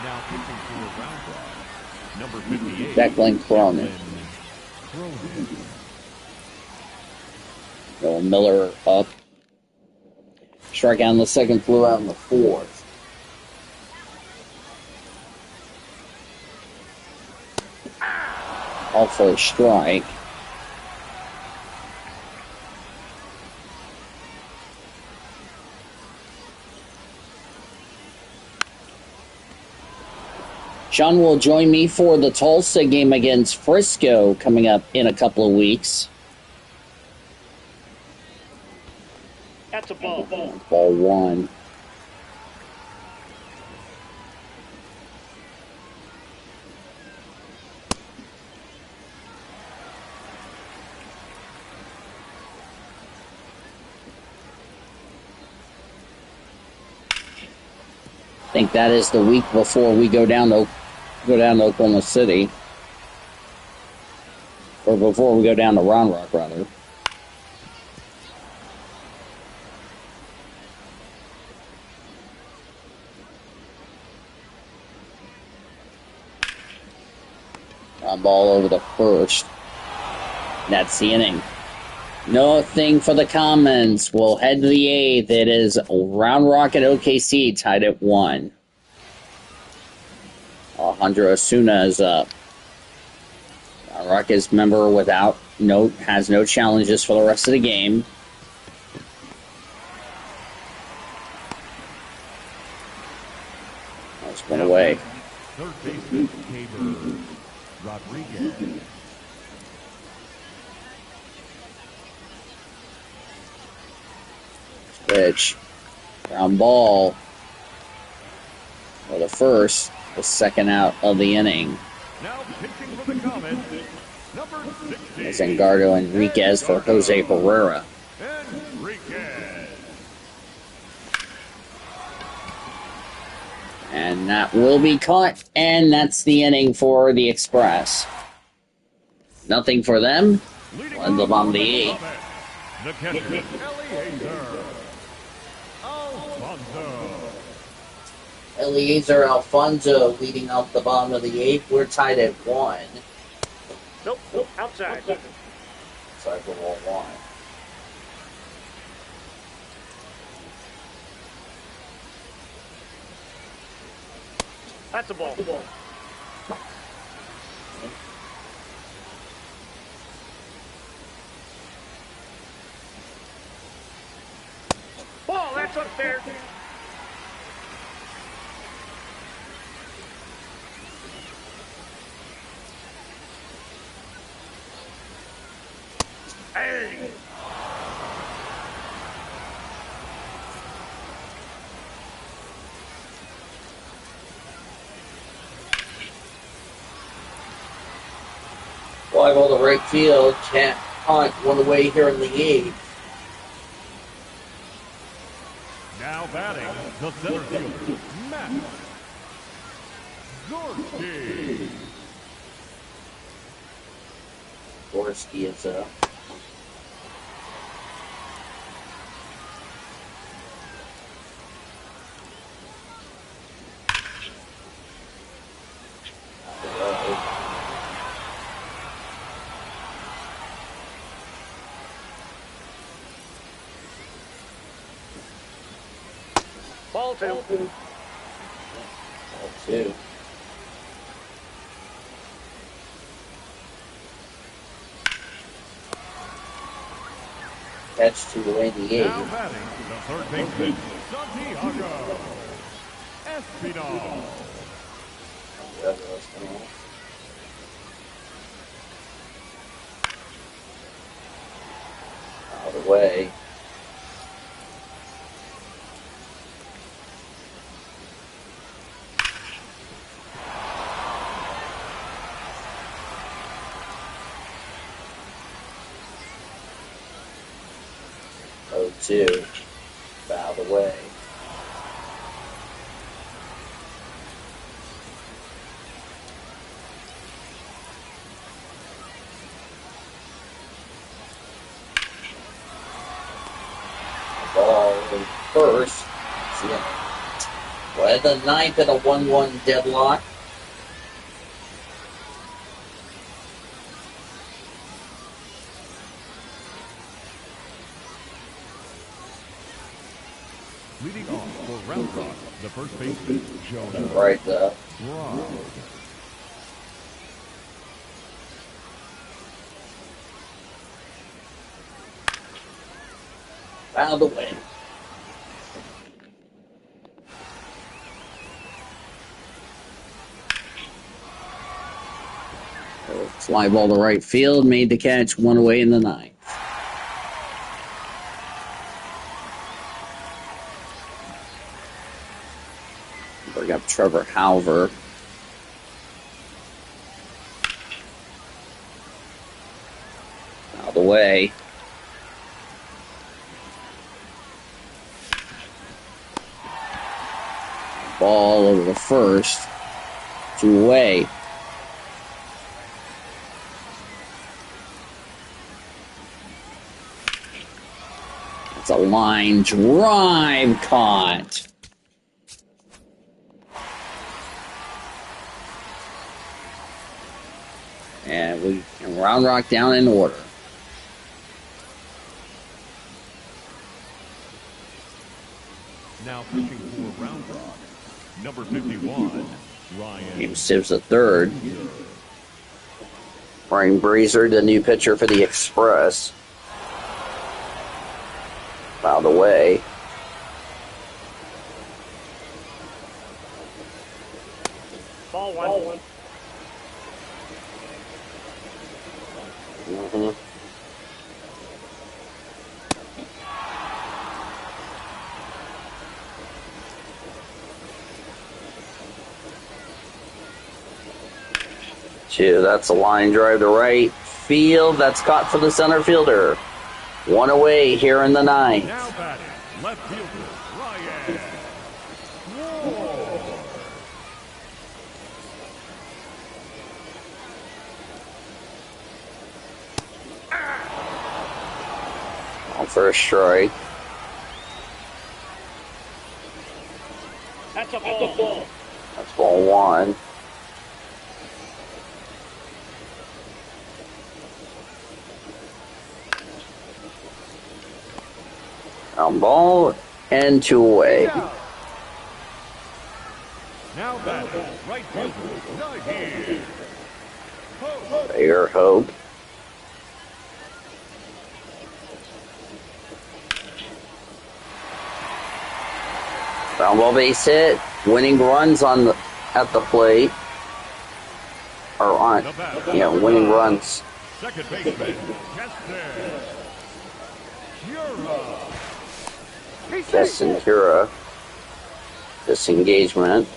[SPEAKER 2] Now pitching for Round Rock, number 58.
[SPEAKER 1] Declan Cronin. Noah Miller up. Strike out in the second, flew out in the fourth. All for a strike. Sean will join me for the Tulsa game against Frisco coming up in a couple of weeks.
[SPEAKER 3] That's a ball.
[SPEAKER 1] Ball 1. I think that is the week before we go down to Oklahoma City. Or before we go down to Round Rock, rather. Ball over the first. That's the inning. Nothing for the Comets. We'll head to the 8th. It is Round Rock at OKC tied at 1. Alejandro Osuna is up. Round Rock is member has no challenges for the rest of the game. That's one away.
[SPEAKER 2] Third baseman, Caber Rodriguez.
[SPEAKER 1] Pitch. Ground ball. For the first, the second out of the inning.
[SPEAKER 2] Now pitching for the Comets, number 60.
[SPEAKER 1] Zangardo Enriquez for Jose Herrera.
[SPEAKER 2] Enriquez.
[SPEAKER 1] And that will be caught, and that's the inning for the Express. Nothing for them. Led them on the 8th.
[SPEAKER 2] The catcher, Eliezer Alfonso.
[SPEAKER 1] Eliezer Alfonso leading off the bottom of the 8th. We're tied at 1.
[SPEAKER 3] Nope, outside.
[SPEAKER 1] Sorry for ball 1.
[SPEAKER 3] That's a ball. Ball, that's unfair. Hey.
[SPEAKER 1] Fly ball to right field. Can't punt. One away here in the 8th.
[SPEAKER 2] Now batting, the center fielder, Matt Gorski.
[SPEAKER 1] Gorski is up.
[SPEAKER 3] Ball 2.
[SPEAKER 1] Ball 2. Catch to away the 8th.
[SPEAKER 2] Now batting, the third baseman, Santiago Espinal.
[SPEAKER 1] Out of the way. Oh, 2. Out of the way. Ball in first. Well, the 9th in a 1-1 deadlock.
[SPEAKER 2] Leading off for Round Rock, the first baseman, Jonah
[SPEAKER 1] Right there.
[SPEAKER 2] Brown.
[SPEAKER 1] Out of the way. Fly ball to right field, made the catch, one away in the 9th. Bring up Trevor Halver. Out of the way. Ball over the first. 2 away. It's a line drive caught. And we can Round Rock down in order.
[SPEAKER 2] Now pitching for Round Rock, number 51, Ryan.
[SPEAKER 1] James Sibbs the third. Brian Breezer, the new pitcher for the Express. Out of the way.
[SPEAKER 3] Ball 1.
[SPEAKER 1] Mm-hmm. Two, that's a line drive to right field. That's caught for the center fielder. 1 away here in the 9th.
[SPEAKER 2] Now batting, left fielder, Ryan Ward.
[SPEAKER 1] On first strike.
[SPEAKER 3] That's a ball.
[SPEAKER 1] That's ball 1. Ball and 2 away.
[SPEAKER 2] Now batting, right fielder, Naheed.
[SPEAKER 1] Your hope. Ground ball base hit. Winning runs at the plate. Or on, winning runs.
[SPEAKER 2] Second baseman, Justin Cura.
[SPEAKER 1] Justin Cura. Disengagement.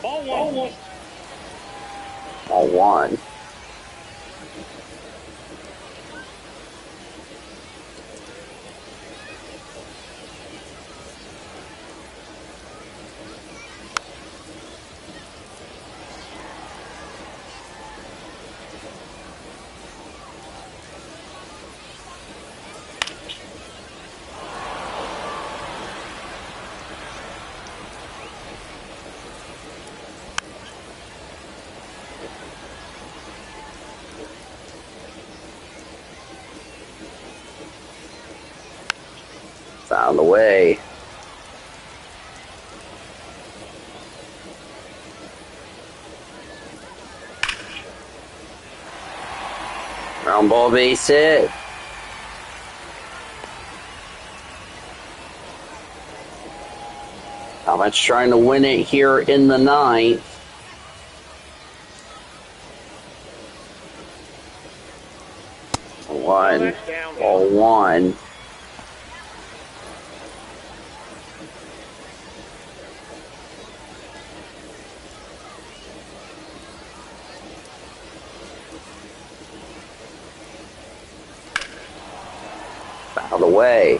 [SPEAKER 3] Ball one.
[SPEAKER 1] Ball one. Found a way. Ground ball base hit. Comets trying to win it here in the ninth. Ball one. Out of the way.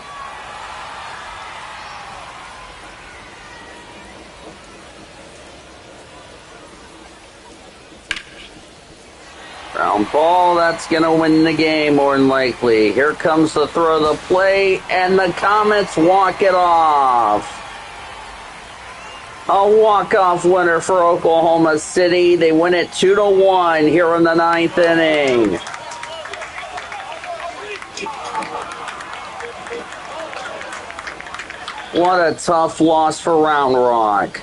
[SPEAKER 1] Ground ball, that's going to win the game more than likely. Here comes the throw of the plate, and the Comets walk it off. A walk-off winner for Oklahoma City. They win it 2-1 here in the ninth inning. What a tough loss for Round Rock.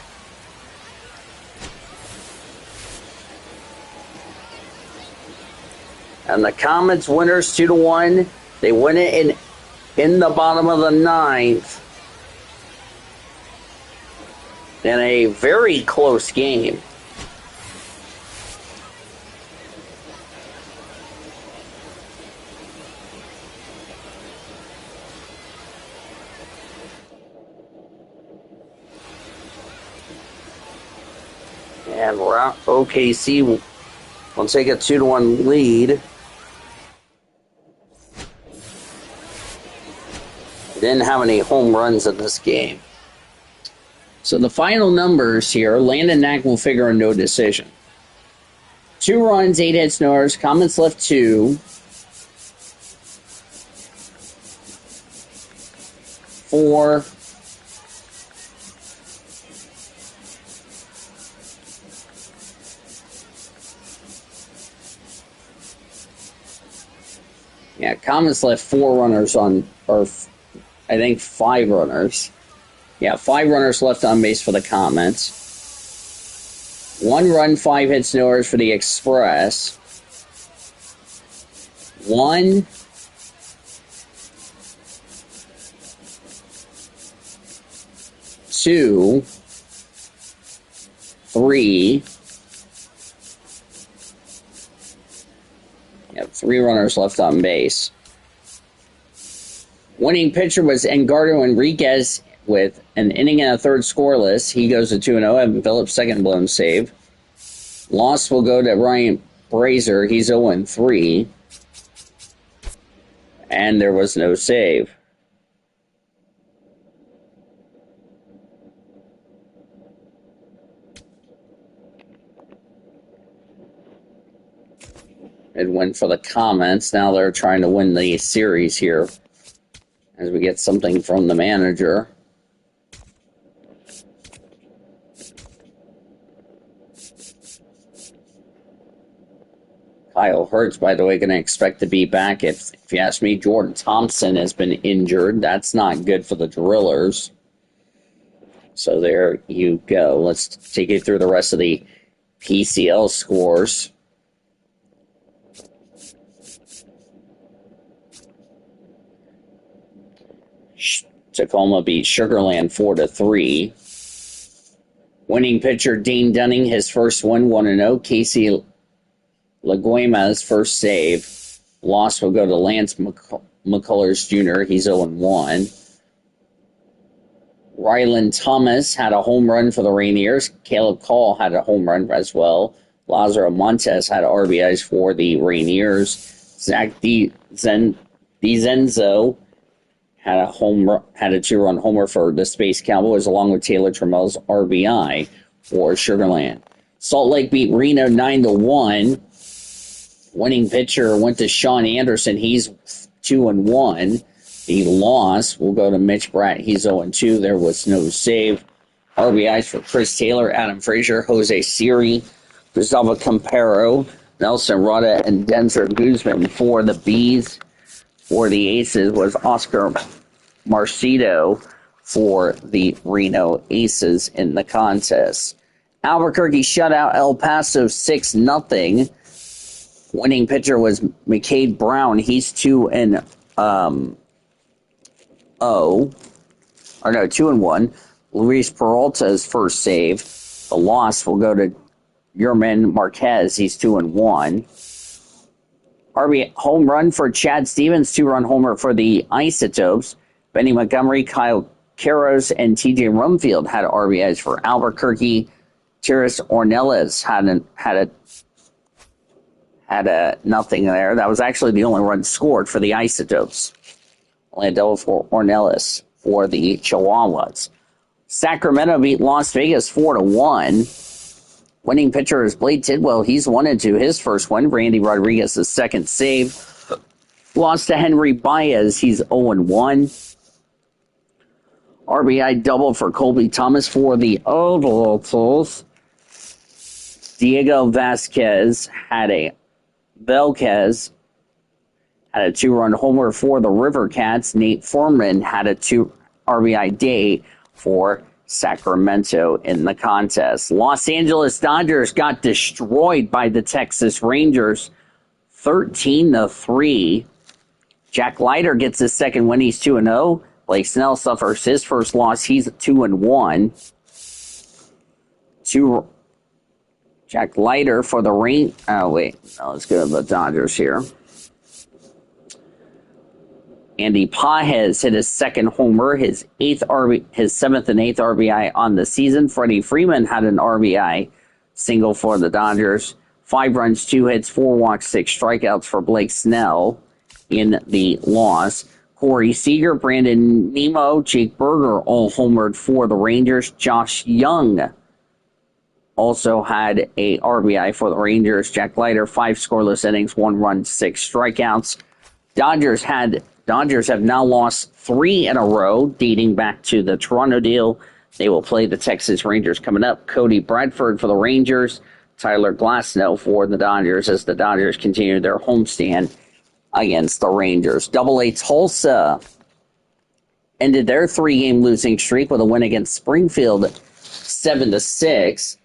[SPEAKER 1] And the Comets winners 2-1. They win it in the bottom of the ninth. In a very close game. And OKC will take a 2-1 lead. Didn't have any home runs in this game. So the final numbers here, Landon Knack will figure a no decision. 2 runs, 8 hits, no errors. Comets left 2. 4. Yeah, Comets left 4 runners on, or I think 5 runners. Yeah, 5 runners left on base for the Comets. 1 run, 5 hits, no errors for the Express. 1, 2, 3. Yeah, 3 runners left on base. Winning pitcher was Edgardo Enriquez with an inning and a third scoreless. He goes to 2-0. Evan Phillips, second blown save. Loss will go to Ryan Brazier. He's 0-3. And there was no save. It went for the Comets. Now they're trying to win the series here. As we get something from the manager. Kyle Hurts, by the way, going to expect to be back. If you ask me, Jordan Thompson has been injured. That's not good for the Drillers. So there you go. Let's take you through the rest of the PCL scores. Tacoma beat Sugarland 4-3. Winning pitcher Dean Dunning, his first win, 1-0. Casey Laguima's first save. Loss will go to Lance McCullers Jr. He's 0-1. Ryland Thomas had a home run for the Rainiers. Caleb Call had a home run as well. Lazaro Montes had RBIs for the Rainiers. Zach DiZenzo had a 2-run homer for the Space Cowboys, along with Taylor Trammell's RBI for Sugarland. Salt Lake beat Reno 9-1. Winning pitcher went to Sean Anderson. He's 2-1. The loss will go to Mitch Bratt. He's 0-2. There was no save. RBIs for Chris Taylor, Adam Frazier, Jose Siri, Gustavo Campero, Nelson Rada, and Denzer Guzman. For the Bees. For the Aces was Oscar Marcito for the Reno Aces in the contest. Albuquerque shut out El Paso 6-0. Winning pitcher was McCade Brown. He's 2-1. Luis Peralta's first save. The loss will go to Yerman Marquez. He's 2-1. RB home run for Chad Stevens, 2-run homer for the Isotopes. Benny Montgomery, Kyle Caros, and TJ Rumfield had RBIs for Albuquerque. Tiris Ornelas had a nothing there. That was actually the only run scored for the Isotopes. Only a double for Ornelas for the Chihuahuas. Sacramento beat Las Vegas 4-1. Winning pitcher is Blade Tidwell. He's 1-2. His first win. Randy Rodriguez's second save. Lost to Henry Baez. He's 0-1. RBI double for Colby Thomas for the Ovals. Diego Velquez had a 2-run homer for the River Cats. Nate Foreman had a 2 RBI day for Sacramento in the contest. Los Angeles Dodgers got destroyed by the Texas Rangers 13-3. Jack Leiter gets his second win. He's 2-0. Blake Snell suffers his first loss. He's 2-1. Jack Leiter for the Rain. Oh, wait. No, let's go to the Dodgers here. Andy Pages hit his second homer, his 7th and 8th RBI on the season. Freddie Freeman had an RBI single for the Dodgers. 5 runs, 2 hits, 4 walks, 6 strikeouts for Blake Snell in the loss. Corey Seager, Brandon Nemo, Jake Berger all homered for the Rangers. Josh Young also had a RBI for the Rangers. Jack Leiter, 5 scoreless innings, 1 run, 6 strikeouts. Dodgers have now lost 3 in a row, dating back to the Toronto deal. They will play the Texas Rangers coming up. Cody Bradford for the Rangers, Tyler Glasnow for the Dodgers as the Dodgers continue their homestand against the Rangers. Double-A Tulsa ended their 3-game losing streak with a win against Springfield 7-6.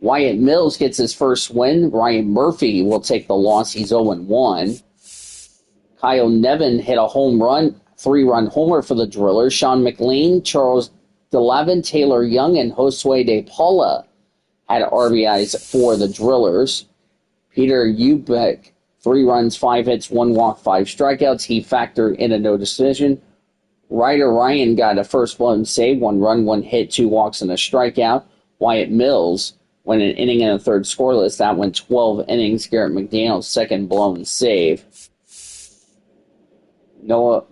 [SPEAKER 1] Wyatt Mills gets his first win. Ryan Murphy will take the loss. He's 0-1. Kyle Nevin hit a home run, 3-run homer for the Drillers. Sean McLean, Charles DeLavin, Taylor Young, and Josue De Paula had RBIs for the Drillers. Peter Ubeck, 3 runs, 5 hits, 1 walk, 5 strikeouts. He factored in a no decision. Ryder Ryan got a first blown save, 1 run, 1 hit, 2 walks, and a strikeout. Wyatt Mills went an inning and a third scoreless. That went 12 innings. Garrett McDaniel's second blown save. Noah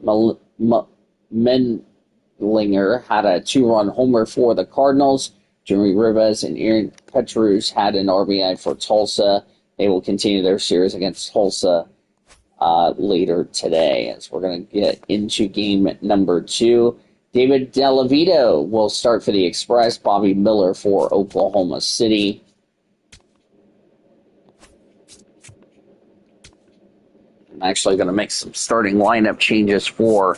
[SPEAKER 1] Mendlinger had a 2-run homer for the Cardinals. Jimmy Rivas and Aaron Petrus had an RBI for Tulsa. They will continue their series against Tulsa later today, as we're going to get into game number 2. David Delavito will start for the Express. Bobby Miller for Oklahoma City. I'm actually going to make some starting lineup changes for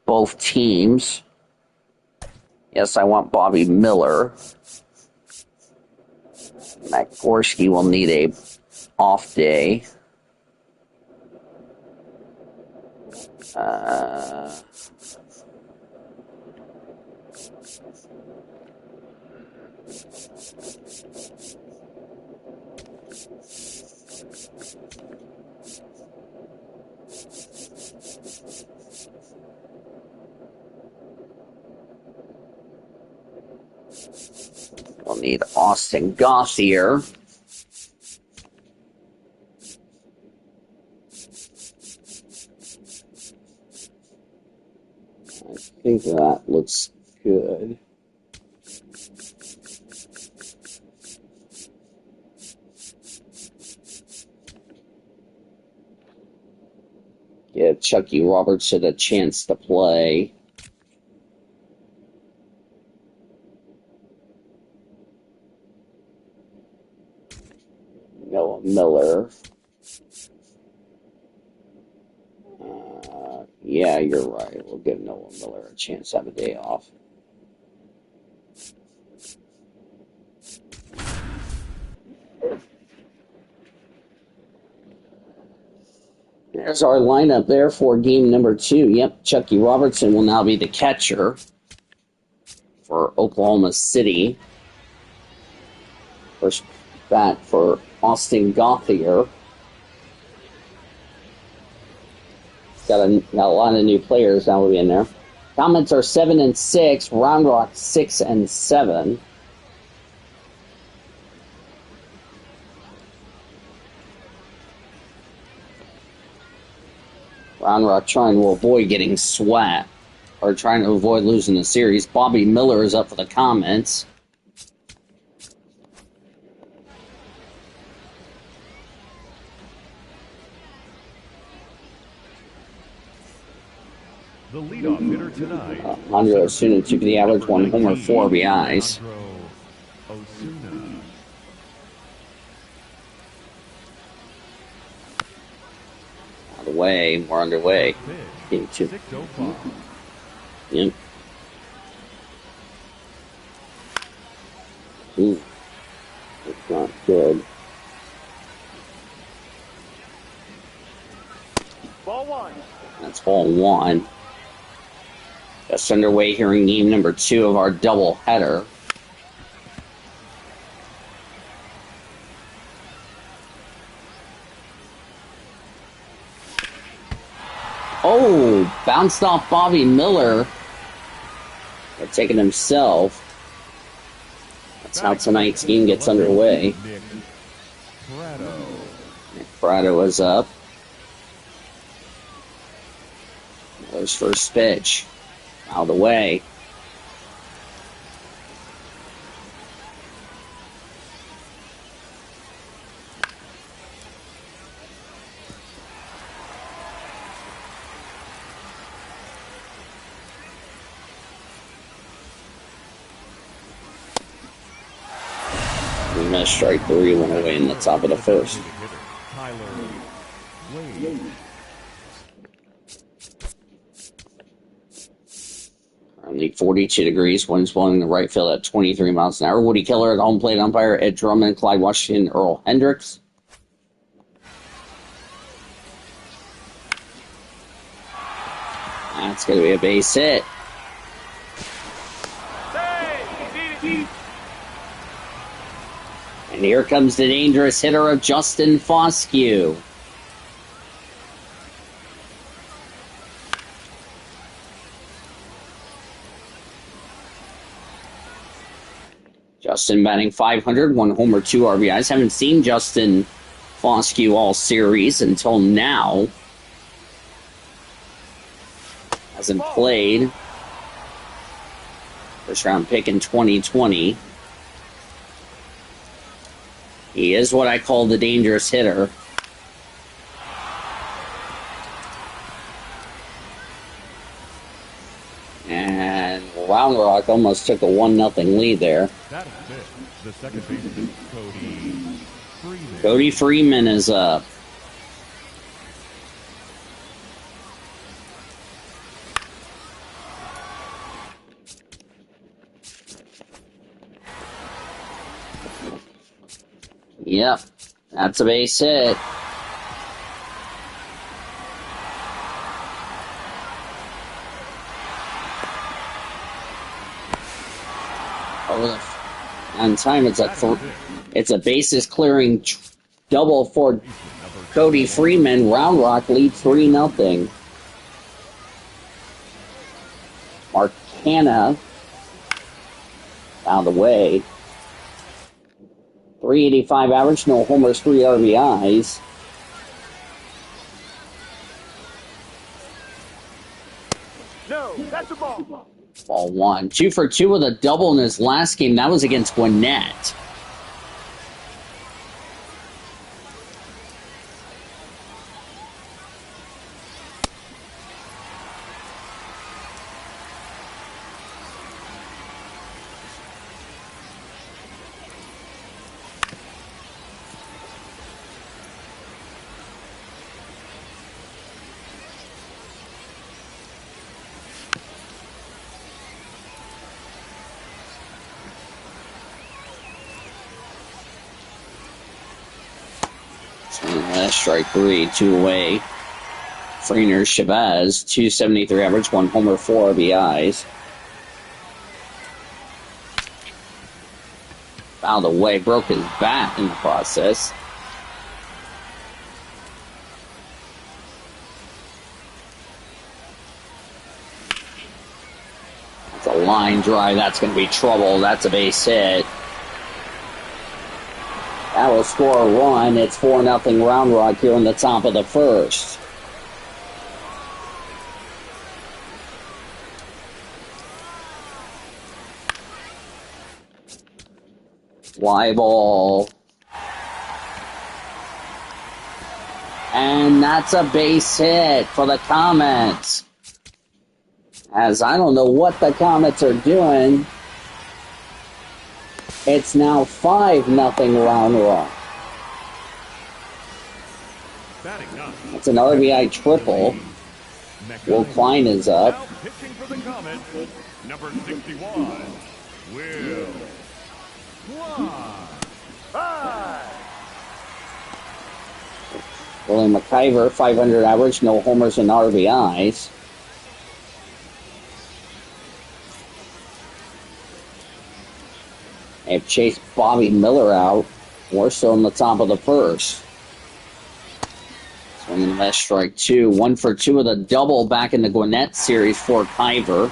[SPEAKER 1] both teams. Yes, I want Bobby Miller. Matt Gorski will need a off day. We'll need Austin Gothier. I think that looks good. Give Chucky Robertson a chance to play. Noah Miller. Yeah, you're right. We'll give Noah Miller a chance to have a day off. There's our lineup there for game number 2. Yep, Chucky Robertson will now be the catcher for Oklahoma City. First bat for Austin Gothier. Got a lot of new players now will be in there. Comets are 7-6. Round Rock 6-7. Round Rock trying to avoid getting swept or trying to avoid losing the series. Bobby Miller is up for the Comets.
[SPEAKER 2] The leadoff hitter tonight.
[SPEAKER 1] Andres Osuna took the average, 1 homer, 4 RBIs.
[SPEAKER 2] Osuna.
[SPEAKER 1] Out of the way, we're underway. Game 2.
[SPEAKER 2] 6:05.
[SPEAKER 1] Yep. Ooh, that's not good.
[SPEAKER 3] Ball 1.
[SPEAKER 1] That's ball 1. That's underway here in game number 2 of our doubleheader. Oh, bounced off Bobby Miller. But taking himself. That's how tonight's game gets underway.
[SPEAKER 2] Nick Prado.
[SPEAKER 1] Nick Prado is up. There's first pitch. Out of the way. We missed strike 3, went away in the top of the first.
[SPEAKER 2] Tyler Wade.
[SPEAKER 1] Currently 42 degrees, winds blowing in the right field at 23 miles an hour. Woody Keller at home plate umpire, Ed Drummond, Clyde Washington, Earl Hendricks. That's going to be a base hit. And here comes the dangerous hitter of Justin Foscue. Justin batting .500, 1 homer, 2 RBIs. Haven't seen Justin Foscue all series until now. Hasn't played. First round pick in 2020. He is what I call the dangerous hitter. And Round Rock almost took a 1-0 lead there.
[SPEAKER 2] That is it. The second baseman, Cody Freeman.
[SPEAKER 1] Cody Freeman is up. Yep, that's a base hit. On time, it's a bases clearing double for Cody Freeman. Round Rock leads 3-0. Marcana out of the way. 385 average, no homers, 3 RBIs.
[SPEAKER 3] No, that's a ball.
[SPEAKER 1] Ball one. 2 for 2 with a double in his last game. That was against Gwinnett. Strike 3, 2 away. Freener Chavez, 273 average, 1 homer, 4 RBIs. Fouled away, broke his bat in the process. That's a line drive, that's going to be trouble. That's a base hit. That will score a run. It's 4-0 Round Rock here in the top of the first. Fly ball. And that's a base hit for the Comets. As I don't know what the Comets are doing. It's now 5-0 Round Rock. It's an RBI triple. Will Klein is up.
[SPEAKER 2] Now pitching for the Comets, number 61, Will Klein.
[SPEAKER 1] William McIver, 500 average, no homers and RBIs. They've chased Bobby Miller out. We're still in the top of the first. Swinging last strike 2. 1 for 2 with a double back in the Gwinnett series for Kiver.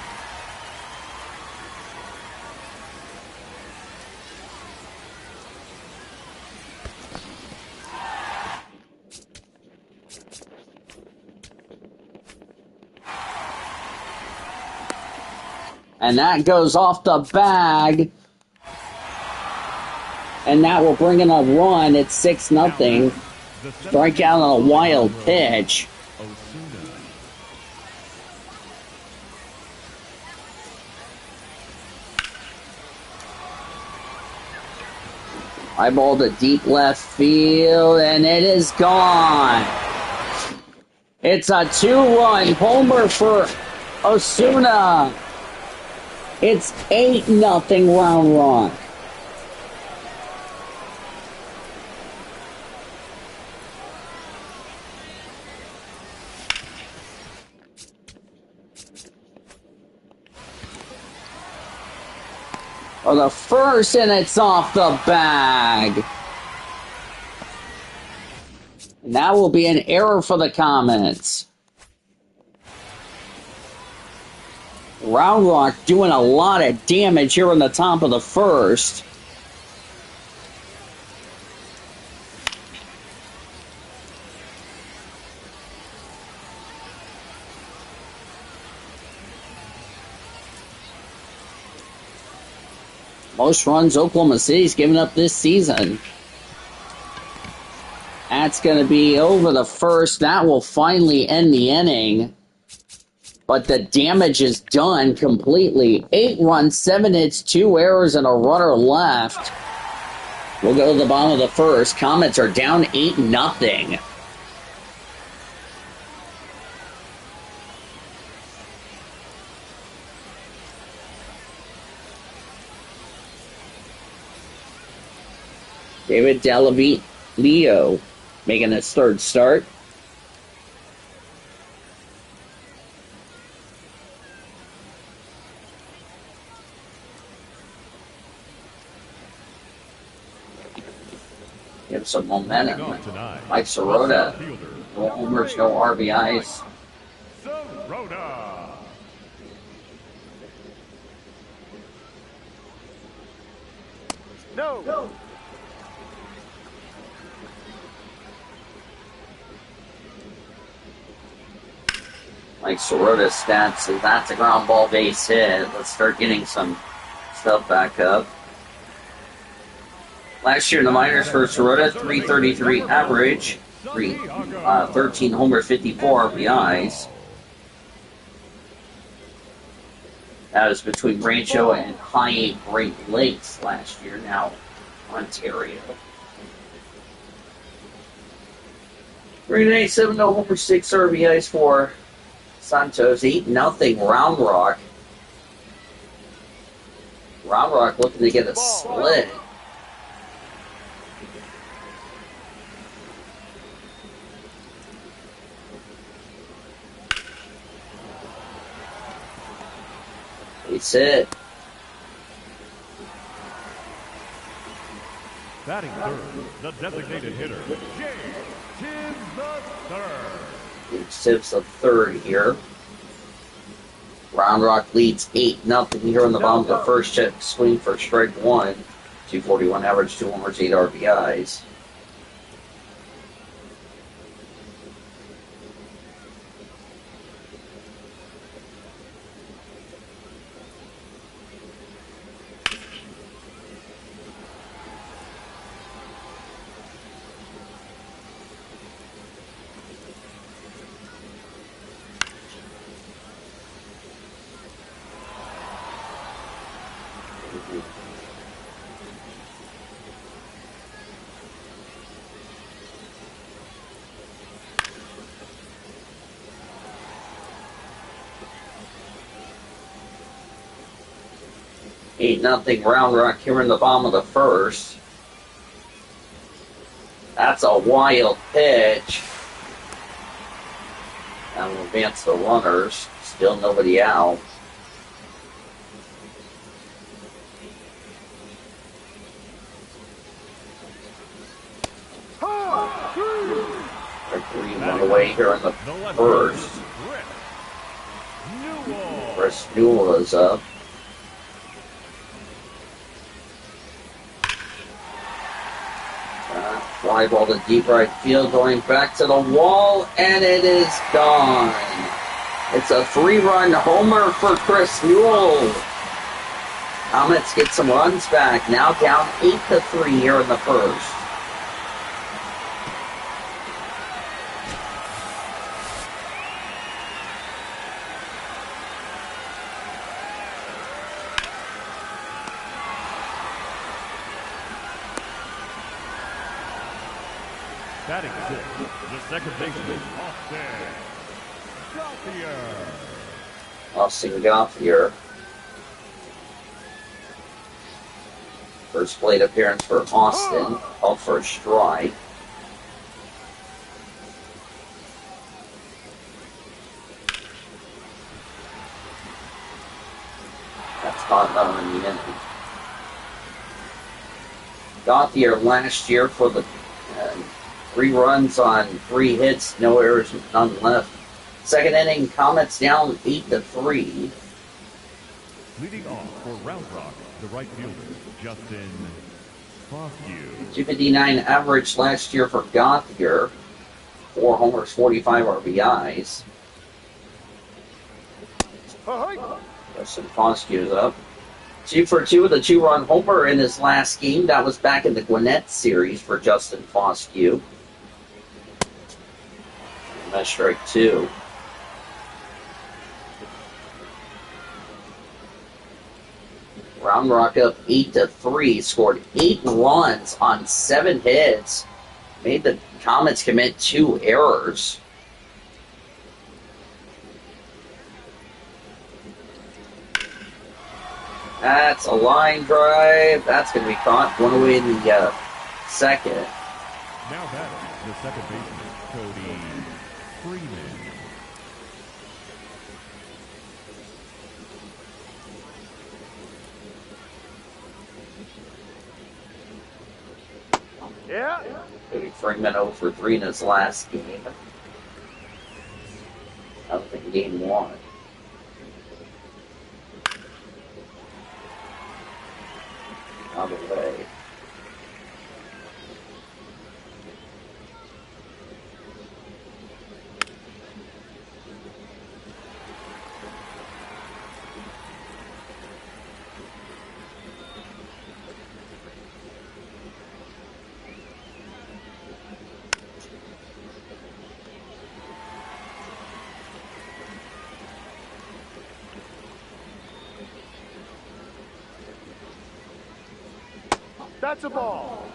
[SPEAKER 1] And that goes off the bag. And that will bring in a run. It's 6-0. Strike out on a wild pitch. Eyeball to deep left field, and it is gone. It's a 2-run homer for Osuna. It's 8-0 Round Rock. For the first, and it's off the bag. And that will be an error for the Comets. Round Rock doing a lot of damage here in the top of the first. Most runs Oklahoma City's given up this season. That's going to be over the first. That will finally end the inning. But the damage is done completely. 8 runs, 7 hits, 2 errors, and a runner left. We'll go to the bottom of the first. Comets are down 8-0. David Leo making his third start. Give some momentum. Mike Sirota. No homers, no RBIs.
[SPEAKER 2] Sirota.
[SPEAKER 3] No.
[SPEAKER 1] Mike Sirota's stats, and that's a ground ball base hit. Let's start getting some stuff back up. Last year in the minors for Sirota, 333 average, 13 homers, 54 RBIs. That was between Rancho and High Great Lakes last year, now Ontario. 397, no homer, 6 RBIs for Santos. 8-0 Round Rock. Round Rock looking to get a split. That's it.
[SPEAKER 2] Batting third, the designated hitter, James Tibbs the third.
[SPEAKER 1] Tibbs the third here. Round Rock leads 8-0 here in the bottom of the first. Check swing for strike one. 241 average, 2 homers, 8 RBIs. Eight nothing Round Rock here in the bottom of the first. That's a wild pitch. That will advance the runners. Still nobody out. Three one away here in the first. Chris Newell is up. Fly ball to deep right field, going back to the wall, and it is gone. It's a 3-run homer for Chris Newell. Comets get some runs back, now down 8-3 here in the first.
[SPEAKER 2] Batting sixth, the second baseman,
[SPEAKER 1] Austin Gauthier. First plate appearance for Austin, called for a strike. That's caught down in the inning. Gauthier last year for the 3 runs on 3 hits, no errors, none left. Second inning, Comets down 8-3.
[SPEAKER 2] Leading off for Round Rock, the right fielder, Justin Foscue.
[SPEAKER 1] 259 average last year for Gauthier. 4 homers, 45 RBIs. Justin Foscue is up. 2 for 2 with a 2-run homer in his last game. That was back in the Gwinnett series for Justin Foscue. That's strike 2. Round Rock up 8-3. Scored 8 runs on 7 hits. Made the Comets commit 2 errors. That's a line drive. That's going to be caught. One away in the second.
[SPEAKER 2] Now batting, the second baseman, Cody Freeman.
[SPEAKER 3] Yeah.
[SPEAKER 1] Cody Freeman 0 for 3 in his last game. That was in game 1. Out of the way.
[SPEAKER 3] That's a ball.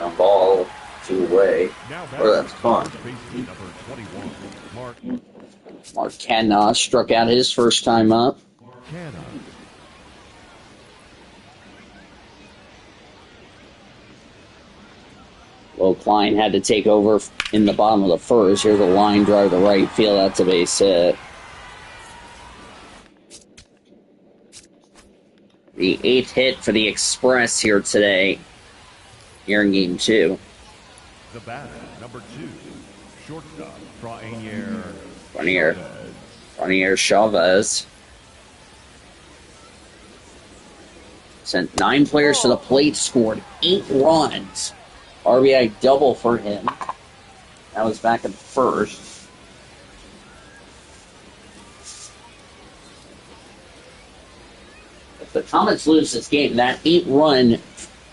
[SPEAKER 1] A ball 2-way.
[SPEAKER 2] Now
[SPEAKER 1] Oh, that's fun.
[SPEAKER 2] first baseman, number 21, Mark
[SPEAKER 1] Mark Canna struck out his first time up.
[SPEAKER 2] Canna.
[SPEAKER 1] Well, Klein had to take over in the bottom of the first. Here's a line drive to right field. That's a base hit. The 8th hit for the Express here today, here in Game 2.
[SPEAKER 2] The batter, number 2, shortstop, Franier
[SPEAKER 1] Franier Chavez. Sent 9 players to the plate, scored 8 runs. RBI double for him. That was back in the first. If the Comets lose this game, that 8-run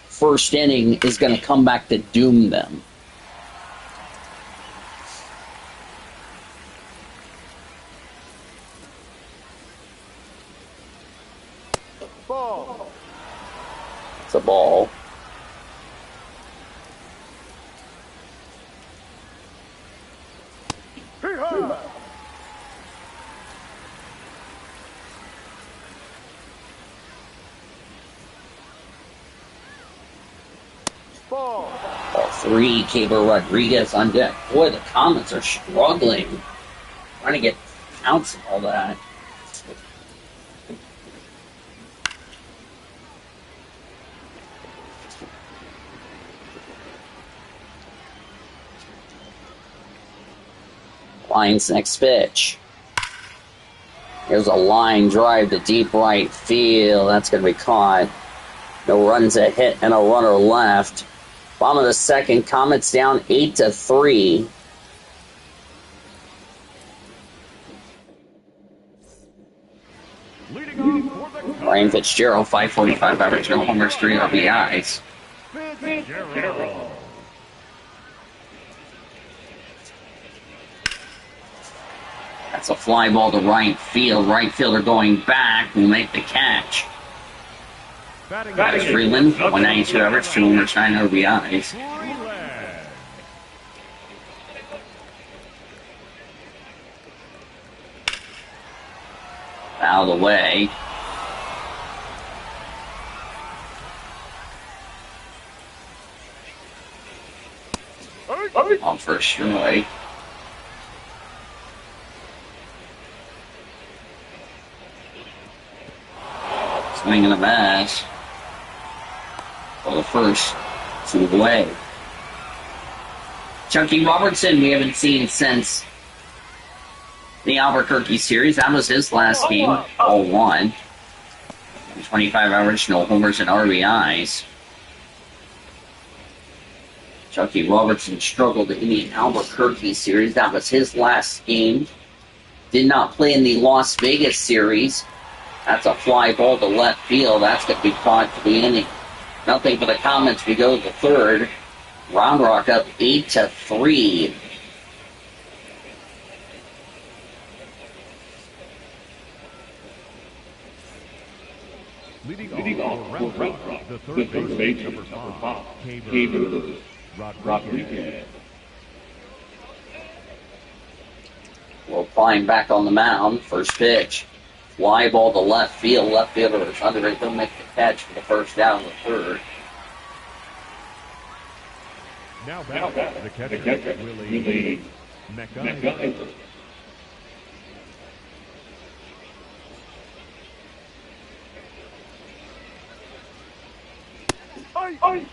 [SPEAKER 1] first inning is going to come back to doom them.
[SPEAKER 3] Ball.
[SPEAKER 1] It's a ball.
[SPEAKER 3] Hee-haw. Ball.
[SPEAKER 1] Ball 3, Caber Rodriguez on deck. Boy, the Comets are struggling. Trying to get counts and all that. Line's next pitch. Here's a line drive to deep right field. That's going to be caught. No runs, a hit, and a runner left. Bottom of the second, Comets down 8-3.
[SPEAKER 2] leading off for the
[SPEAKER 1] Ryan Fitzgerald, 545 average, no homers, 3 RBIs.
[SPEAKER 2] Fitzgerald.
[SPEAKER 1] That's a fly ball to right field. Right fielder going back will make the catch.
[SPEAKER 2] Batting
[SPEAKER 1] Freeland, 192 average, 2 homers, 9 RBIs.
[SPEAKER 2] Freeland.
[SPEAKER 1] Out of the way. On first strike. Swing and a miss. For the first, to the way. Chucky Robertson, we haven't seen since the Albuquerque series. That was his last game, 0-1. 25 average, no homers and RBIs. Chucky Robertson struggled in the Albuquerque series. That was his last game. Did not play in the Las Vegas series. That's a fly ball to left field. That's going to be caught for the inning. Nothing for the Comets. We go to the third. Round Rock up 8-3.
[SPEAKER 2] Leading off for Round Rock, the third baseman, number 5, Caber Rodriguez.
[SPEAKER 1] Will climb back on the mound. First pitch. Fly ball to left field. Left fielder is under it. They'll make the catch for the first down, the third.
[SPEAKER 2] Now back, the catcher, Willie McIver.
[SPEAKER 3] Oi!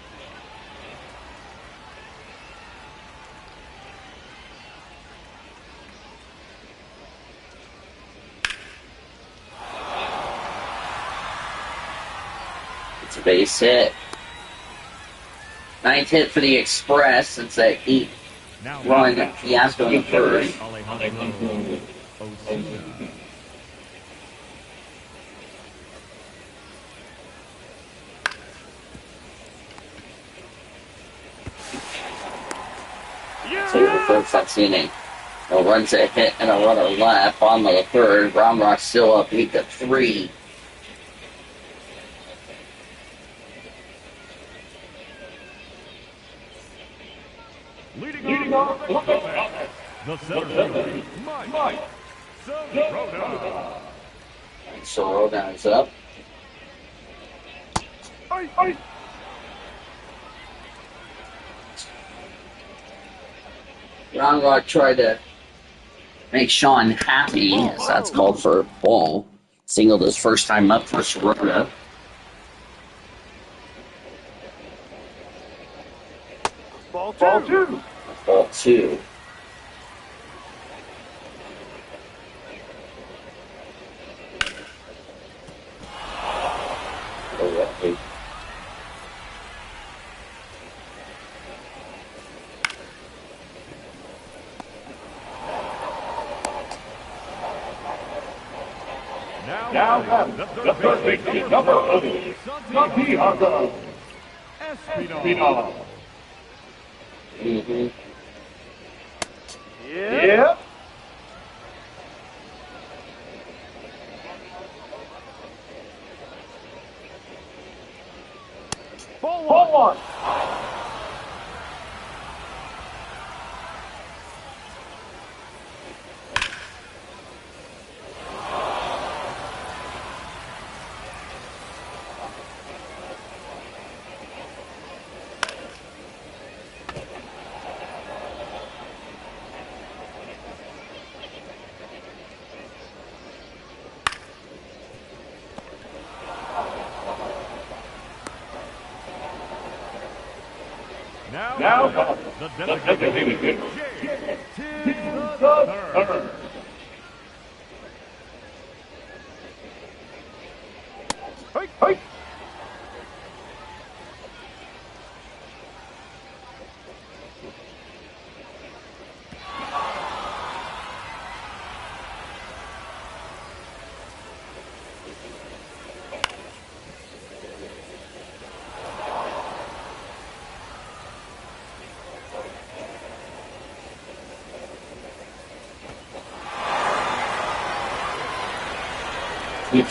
[SPEAKER 1] It's a base hit. Ninth hit for the Express since that 8-run fiasco in the first. So the first inning. No runs a hit and a runner left. Bottom of the third. Round Rock still up 8-3.
[SPEAKER 2] Leading off for the Comets, the center fielder, Mike Soroda.
[SPEAKER 1] Soroda is up. Round Rock tried to make Sean happy, as that's called for a ball. Singled his first time up for Soroda.
[SPEAKER 3] Ball two.
[SPEAKER 1] Ball two.
[SPEAKER 2] Now the third baseman, number 2, Santiago Espinal.
[SPEAKER 1] Mm-hmm.
[SPEAKER 3] Yeah. Ball one.
[SPEAKER 2] Now the designated hitter, Tim the third.
[SPEAKER 3] Hey.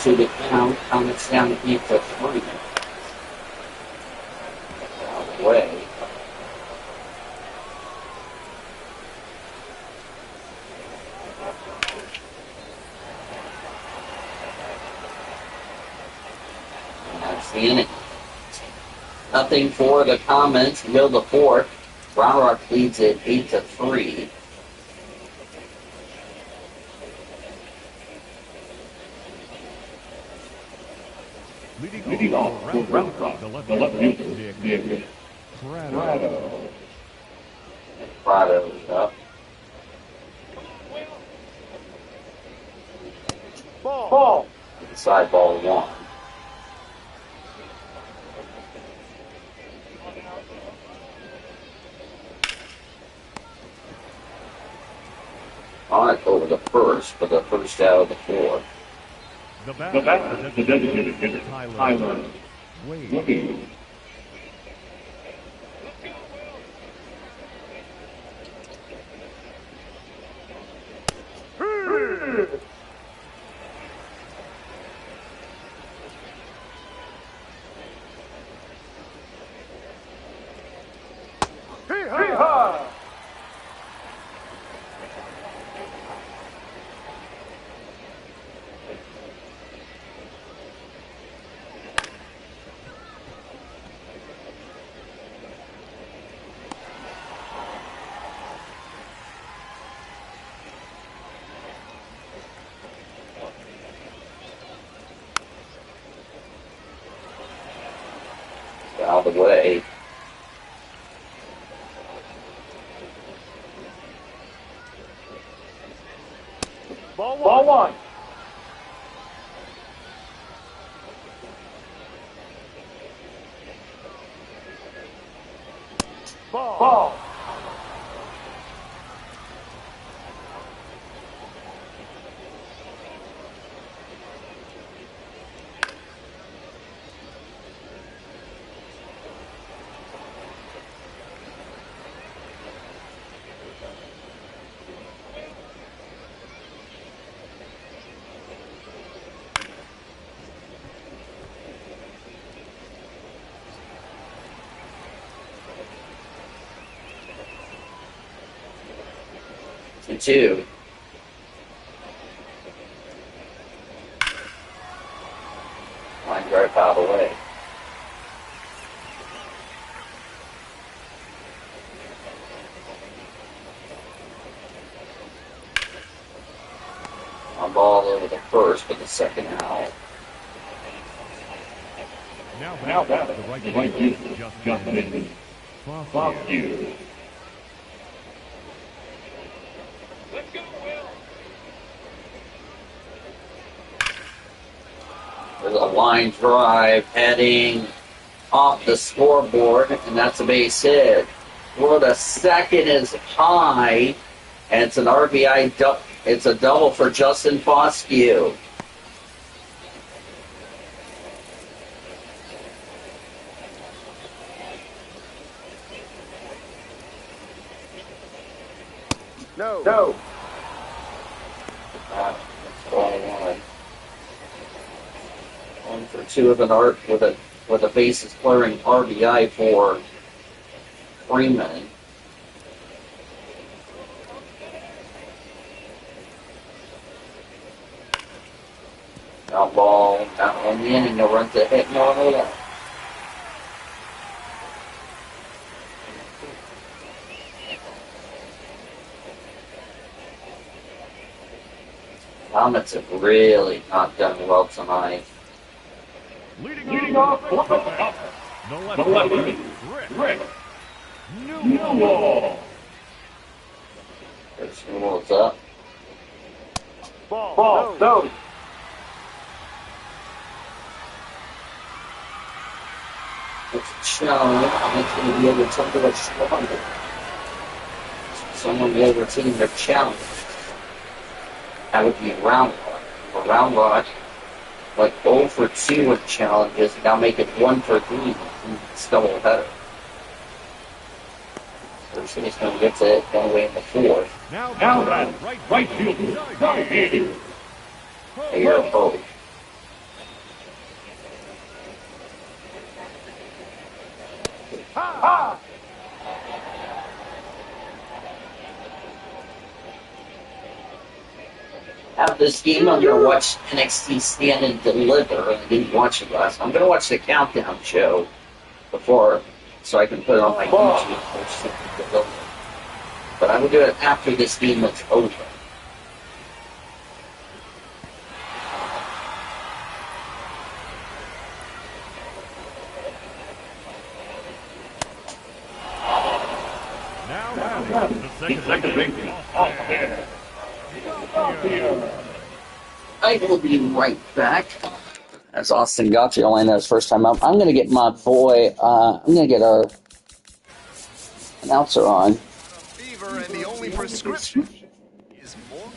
[SPEAKER 1] To the count, Comets down 8-3. Way. And that's the inning. Nothing for the Comets. Middle the fourth. Round Rock leads it 8-3.
[SPEAKER 2] Leading off for Round Rock, the left fielder, Nick Prado.
[SPEAKER 1] Prado is up.
[SPEAKER 3] Ball.
[SPEAKER 1] Inside ball one. On it over the first, but the first out of the fourth.
[SPEAKER 2] The batter, the designated hitter, Tyler Wade.
[SPEAKER 3] Ball one. Ball.
[SPEAKER 1] 2. Line drive out of the way. On ball over the first, but the second out.
[SPEAKER 2] Now back the right fielder, Justin Foscue.
[SPEAKER 3] Let's go, Will.
[SPEAKER 1] There's a line drive heading off the scoreboard, and that's a base hit. Well, the second is high, and it's an RBI. It's a double for Justin Foscue.
[SPEAKER 3] No.
[SPEAKER 1] That's ball one. 1 for 2 of an art with a bases clearing RBI for Freeman. Now ball, not on the inning, no run to hit, no run. Comets have really not done well tonight.
[SPEAKER 2] Leading off, the left Rick Newell.
[SPEAKER 1] There's Newell's up.
[SPEAKER 3] Ball. No.
[SPEAKER 1] It's a challenge. It's going to be able to tell them what's stronger. Someone will retain their challenge. That would be Round Rock. For Round Rock, like 0 for 2 with challenges, now make it 1 for 3. It's double header. First thing is going to get to it, going away in the 4th.
[SPEAKER 2] Now then, right fielder,
[SPEAKER 1] Here, Pope.
[SPEAKER 3] Ha!
[SPEAKER 1] After this game, I'm going to watch NXT Stand and Deliver. I didn't watch it last time. I'm going to watch the Countdown show before, so I can put it on my YouTube for Stand and Deliver. But I will do it after this game is over.
[SPEAKER 2] Now the second base off there.
[SPEAKER 1] I will be right back. As Austin Gauthier landed his first time up, I'm going to get my boy, I'm going to get our announcer on.
[SPEAKER 4] Fever, and the only prescription is more.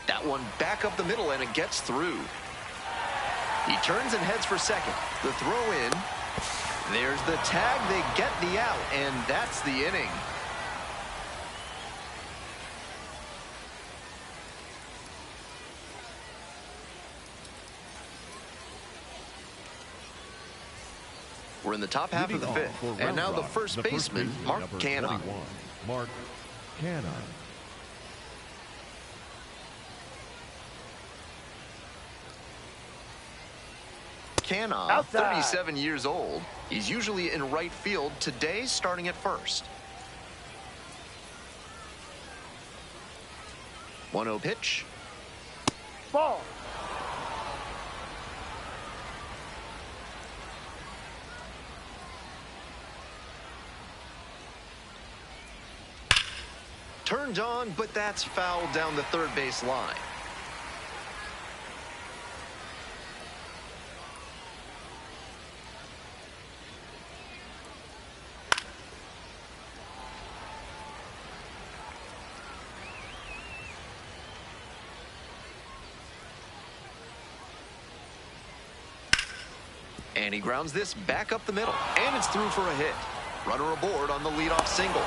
[SPEAKER 4] That one back up the middle, and it gets through. He turns and heads for second. The throw in. There's the tag. They get the out, and that's the inning. We're in the top half of the fifth, and now the first baseman, Mark Cannon.
[SPEAKER 2] Mark Cannon.
[SPEAKER 4] Cannon, 37 years old. He's usually in right field. Today, starting at first. 1-0 pitch.
[SPEAKER 3] Ball.
[SPEAKER 4] Turned on, but that's fouled down the third base line. And he grounds this back up the middle. And it's through for a hit. Runner aboard on the leadoff single.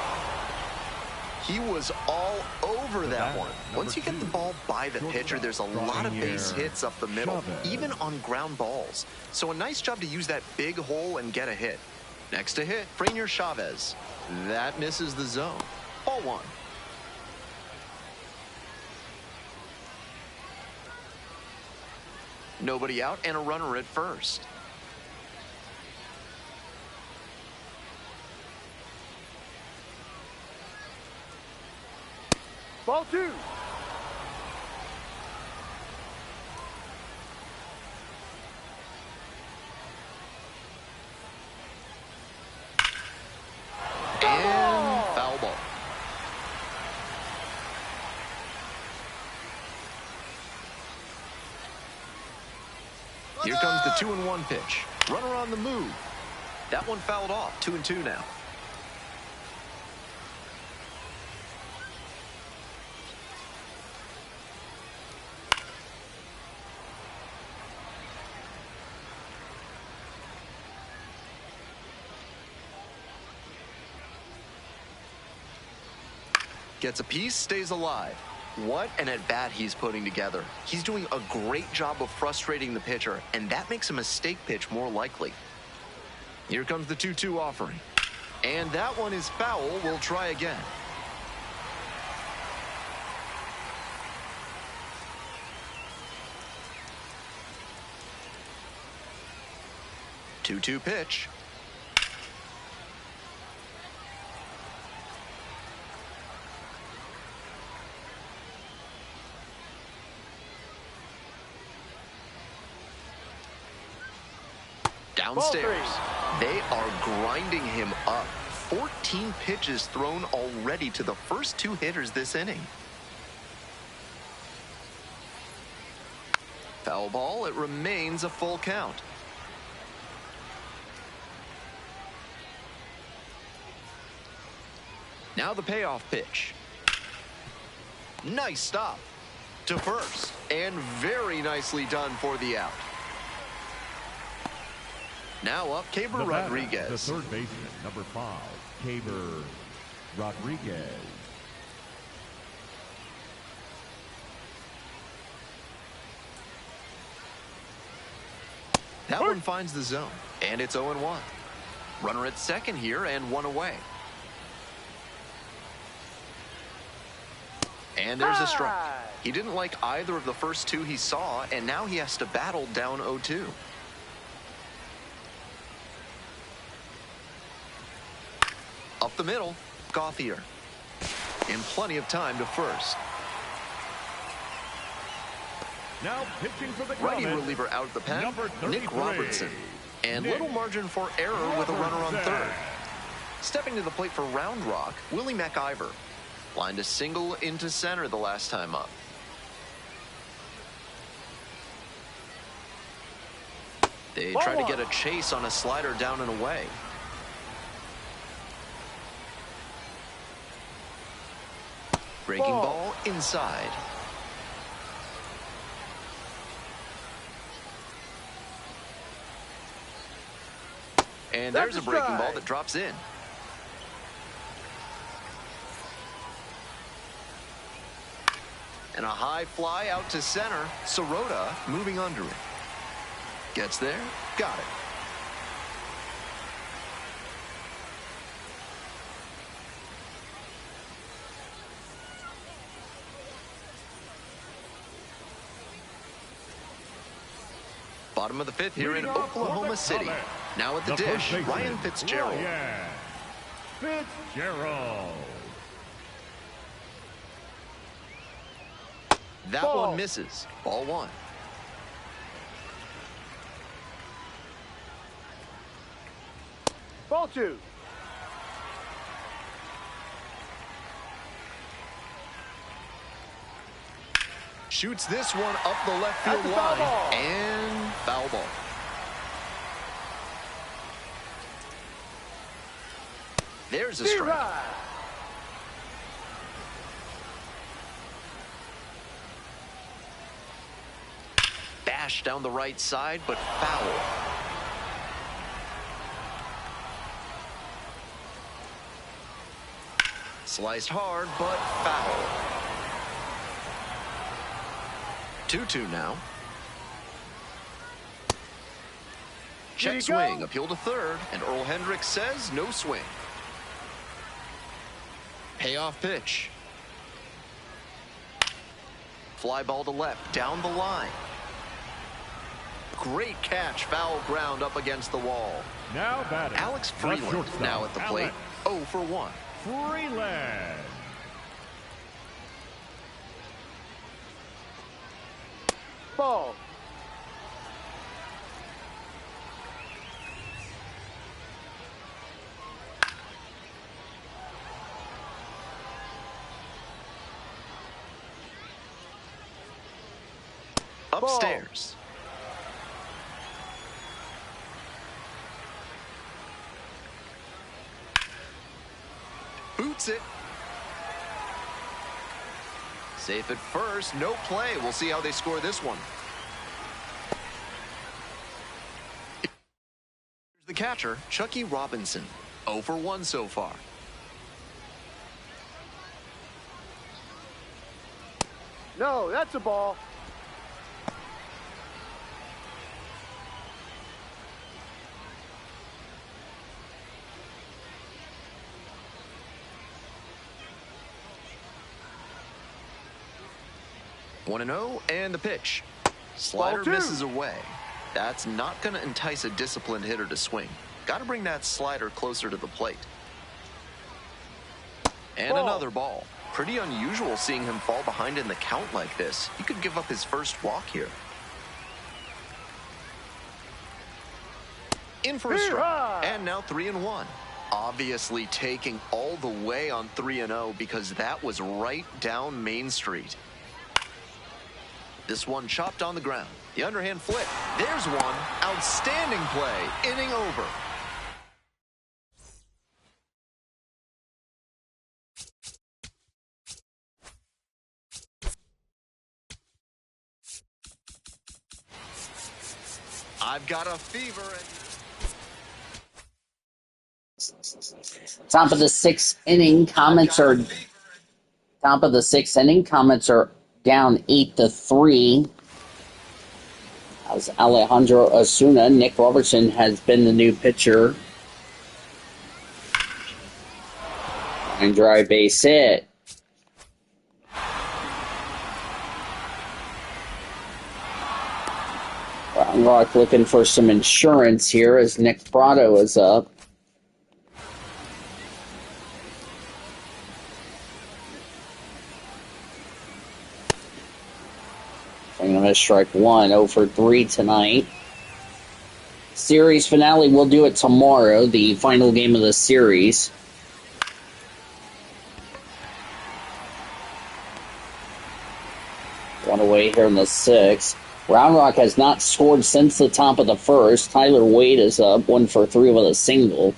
[SPEAKER 4] He was all over that one. Once you get the ball by the pitcher, there's a lot of base hits up the middle, even on ground balls. So a nice job to use that big hole and get a hit. Next to hit, Frenier Chavez. That misses the zone. Ball one. Nobody out and a runner at first.
[SPEAKER 3] Ball two.
[SPEAKER 4] And foul ball. Here comes the 2-1 pitch. Runner on the move. That one fouled off. 2-2 now. Gets a piece, stays alive. What an at-bat he's putting together. He's doing a great job of frustrating the pitcher, and that makes a mistake pitch more likely. Here comes the 2-2 offering. And that one is foul. We'll try again. Two-two pitch. Downstairs. They are grinding him up. 14 pitches thrown already to the first two hitters this inning. Foul ball. It remains a full count. Now the payoff pitch. Nice stop to first. And very nicely done for the out. Now up, Caber Rodriguez.
[SPEAKER 2] The third baseman, number 5, Caber Rodriguez.
[SPEAKER 4] That one finds the zone, and it's 0-1. Runner at second here, and one away. And there's a strike. He didn't like either of the first two he saw, and now he has to battle down 0-2. Up the middle, Gauthier. And plenty of time to first.
[SPEAKER 2] Now pitching for the
[SPEAKER 4] Righty
[SPEAKER 2] Comets,
[SPEAKER 4] reliever out of the pen,
[SPEAKER 2] number 33,
[SPEAKER 4] Nick Robertson. And
[SPEAKER 2] Nick
[SPEAKER 4] little margin for error with a runner on
[SPEAKER 2] Robertson.
[SPEAKER 4] third. Stepping to the plate for Round Rock, Willie McIver. Lined a single into center the last time up. They try to get a chase on a slider down and away. Breaking ball inside. And there's a breaking ball that drops in. And a high fly out to center. Sirota moving under it. Gets there. Got it. Bottom of the fifth here in Oklahoma City. Now at the dish, Ryan Fitzgerald.
[SPEAKER 2] Ryan Fitzgerald.
[SPEAKER 4] That one misses. Ball one.
[SPEAKER 3] Ball two.
[SPEAKER 4] Shoots this one up the left field
[SPEAKER 3] That's a foul
[SPEAKER 4] line.
[SPEAKER 3] ball.
[SPEAKER 4] And foul ball. There's a strike.
[SPEAKER 3] Right.
[SPEAKER 4] Bash down the right side, but foul. Sliced hard, but foul. 2-2 now.
[SPEAKER 3] Here you
[SPEAKER 4] Check swing,
[SPEAKER 3] go.
[SPEAKER 4] appeal to third, and Earl Hendricks says no swing. Payoff pitch. Fly ball to left, down the line. Great catch, foul ground up against the wall.
[SPEAKER 2] Now batting.
[SPEAKER 4] Alex
[SPEAKER 2] the
[SPEAKER 4] Freeland
[SPEAKER 2] shortstop,
[SPEAKER 4] now at the plate.
[SPEAKER 2] Alex
[SPEAKER 4] 0 for 1.
[SPEAKER 2] Freeland.
[SPEAKER 3] Ball.
[SPEAKER 4] Upstairs. Boots it. Safe at first. No play. We'll see how they score this one. Here's the catcher, Chucky Robinson. 0 for 1 so far.
[SPEAKER 3] No, that's a ball.
[SPEAKER 4] One and 0, and the pitch. Slider
[SPEAKER 3] Ball two.
[SPEAKER 4] misses away. That's not going to entice a disciplined hitter to swing. Got to bring that slider closer to the plate. And
[SPEAKER 3] Ball.
[SPEAKER 4] another ball. Pretty unusual seeing him fall behind in the count like this. He could give up his first walk here. In for a strike.
[SPEAKER 3] Hee-haw!
[SPEAKER 4] And now 3-1. Obviously taking all the way on 3-0 because that was right down Main Street. This one chopped on the ground. The underhand flip. There's one. Outstanding play. Inning over. I've got a fever.
[SPEAKER 1] Top of the sixth inning, Comets are down 8-3. As Alejandro Osuna, Nick Robertson has been the new pitcher. And dry base hit. Brown Rock looking for some insurance here as Nick Prado is up. I'm going to strike one, 0 for 3 tonight. Series finale, we'll do it tomorrow, the final game of the series. One away here in the sixth. Round Rock has not scored since the top of the first. Tyler Wade is up, 1 for 3 with a single.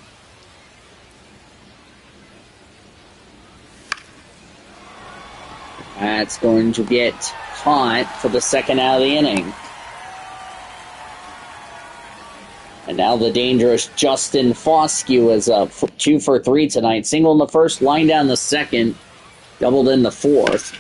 [SPEAKER 1] That's going to get caught for the second out of the inning. And now the dangerous Justin Foscue is up, 2 for 3 tonight. Single in the first, line down the second, doubled in the fourth.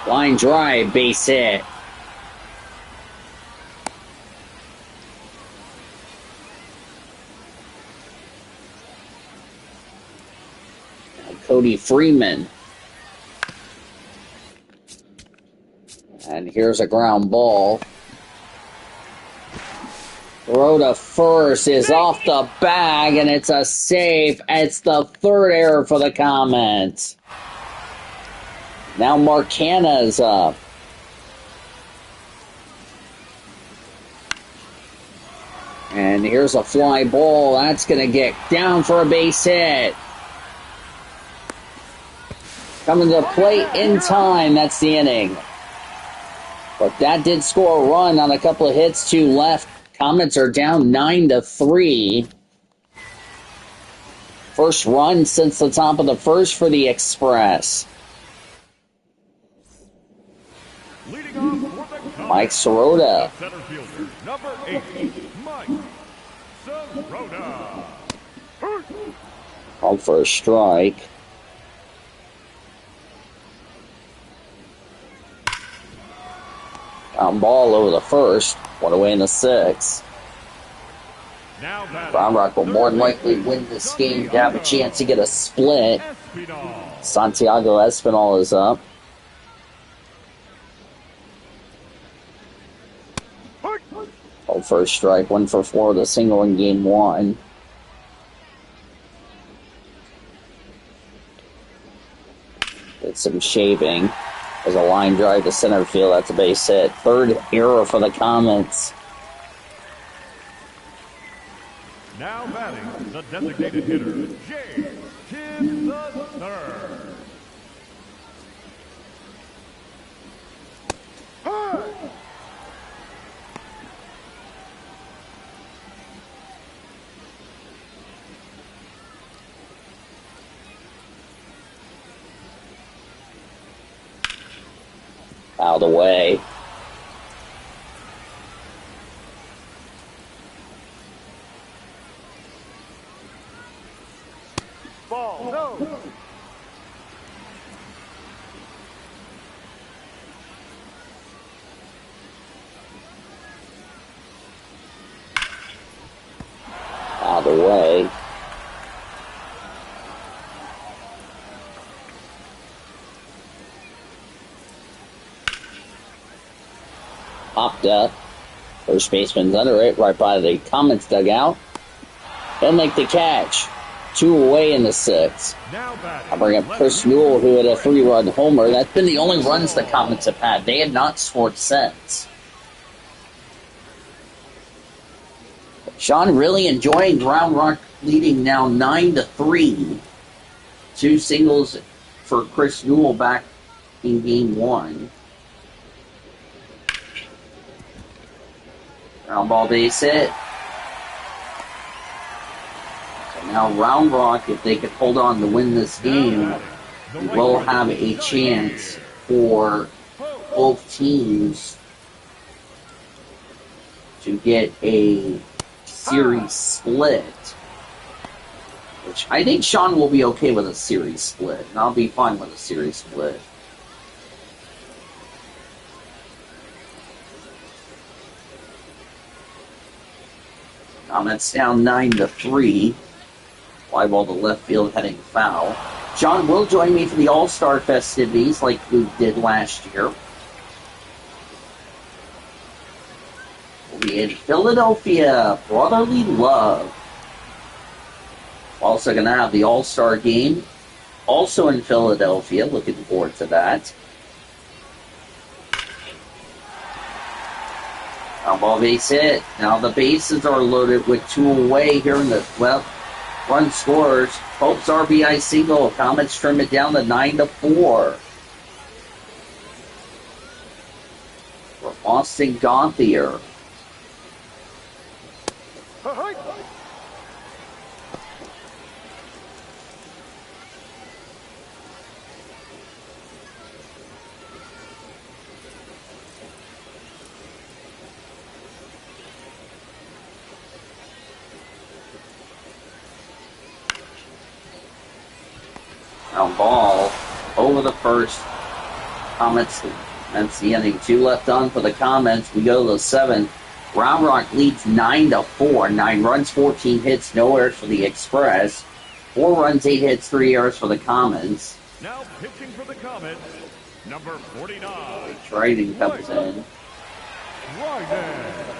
[SPEAKER 1] Line drive, base hit. Cody Freeman. And here's a ground ball. Throw to first is off the bag, and it's a save. It's the third error for the Comets. Now Marcana is up. And here's a fly ball. That's going to get down for a base hit. Coming to the plate in time. That's the inning. But that did score a run on a couple of hits, 2 left. Comets are down 9-3. First run since the top of the first for the Express.
[SPEAKER 2] Leading off for the Comets,
[SPEAKER 1] Mike Sirota.
[SPEAKER 2] center fielder, number 8, Mike Sirota.
[SPEAKER 1] Called for a strike. Ground ball over the first. One away in the 6th.
[SPEAKER 2] Now batting,
[SPEAKER 1] Round Rock will more than likely win this game to have a chance to get a split.
[SPEAKER 2] Espinal.
[SPEAKER 1] Santiago Espinal is up. Called for a strike. 1 for 4 with a single in game 1. Did some shaving. There's a line drive to center field. That's a base hit. 3rd error for the Comets.
[SPEAKER 2] Now batting, the designated hitter, James Tibbs III.
[SPEAKER 1] Out of the way.
[SPEAKER 3] Ball. No.
[SPEAKER 1] Out of the way. Popped up. First baseman's under it, right by the Comets dugout. He'll make the catch. 2 away in the 6th.
[SPEAKER 2] Now batting,
[SPEAKER 1] I'll bring up Chris Newell, who had a 3-run homer. That's been the only runs the Comets have had. They had not scored since. Sean really enjoying Round Rock, leading now 9-3. 2 singles for Chris Newell back in game 1. Ground ball base hit. So now Round Rock, if they could hold on to win this game, will have a chance for both teams to get a series split. Which I think Sean will be okay with a series split, and I'll be fine with a series split. Comets down 9-3. Fly ball to left field heading foul. Sean will join me for the All-Star festivities like we did last year. We'll be in Philadelphia. Brotherly love. Also going to have the All-Star game. Also in Philadelphia. Looking forward to that. Ground ball base hit. Now the bases are loaded with 2 away here in the run scores. Pope's RBI single. Comets trim it down to 9-4. For Austin Gonthier. Ground ball over the first. Comets. That's the inning. 2 left on for the Comets. We go to the 7th. Round Rock leads 9-4. 9 runs, 14 hits, no errors for the Express. 4 runs, 8 hits, 3 errors for the Comets.
[SPEAKER 2] now pitching for the Comets, number 49,
[SPEAKER 1] Trading comes in.
[SPEAKER 2] Ryden.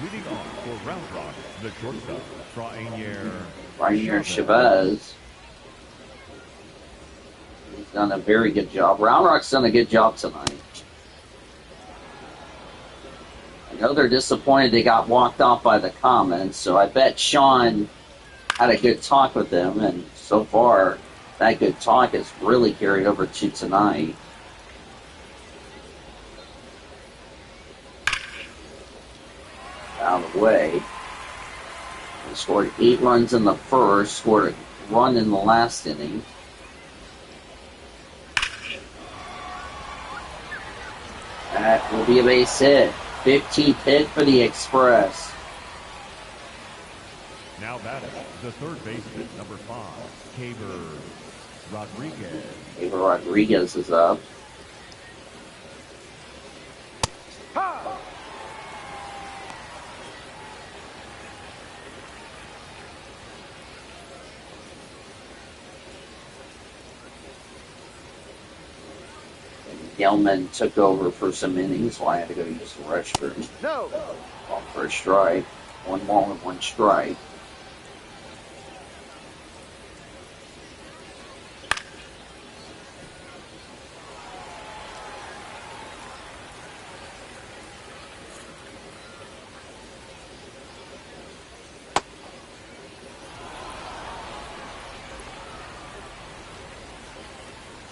[SPEAKER 2] Leading off for Round Rock, the shortstop,
[SPEAKER 1] Rainier Chavez. He's done a very good job. Round Rock's done a good job tonight. And know they're disappointed they got walked off by the Comets, so I bet Sean had a good talk with them, and so far, that good talk has really carried over to tonight. Out of the way. They scored 8 runs in the first, scored a run in the last inning. That will be a base hit. 15th hit for the Express.
[SPEAKER 2] Now batting, the third baseman, number 5, Caber Rodriguez.
[SPEAKER 1] Caber Rodriguez is up.
[SPEAKER 3] Ha!
[SPEAKER 1] Gelman took over for some innings, so I had to go use the restroom.
[SPEAKER 3] No.
[SPEAKER 1] Ball for a strike. 1 ball and 1 strike.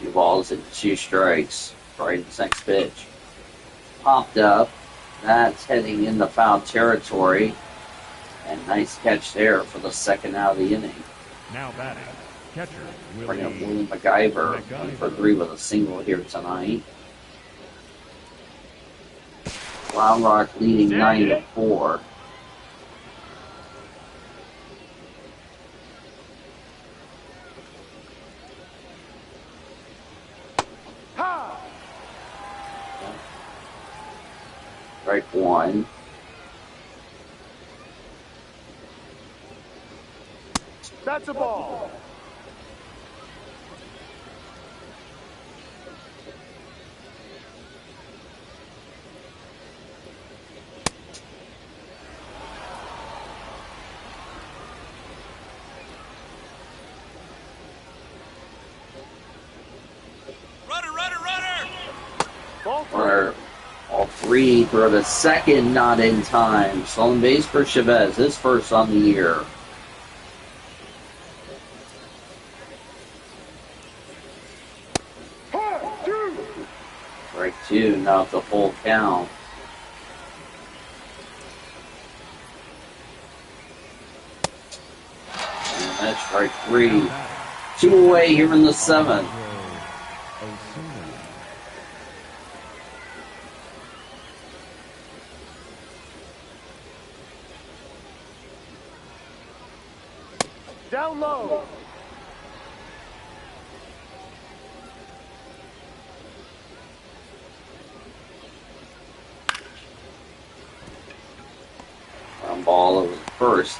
[SPEAKER 1] Two balls and 2 strikes. Right, his next pitch. Popped up. That's heading into foul territory. And nice catch there for the second out of the inning.
[SPEAKER 2] Now batting, catcher
[SPEAKER 1] Bring up
[SPEAKER 2] Willie
[SPEAKER 1] William MacGyver. 1 for 3 with a single here tonight. Round Rock leading 9-4.
[SPEAKER 3] Ha!
[SPEAKER 1] Strike 1.
[SPEAKER 3] That's a ball. Ball
[SPEAKER 1] Runner, all 3 for the second, not in time. Stolen base for Chavez, his first on the year. Strike 2, now it's a full count. And that's strike 3. 2 away here in the 7th.
[SPEAKER 3] down low.
[SPEAKER 1] Ground ball over the first.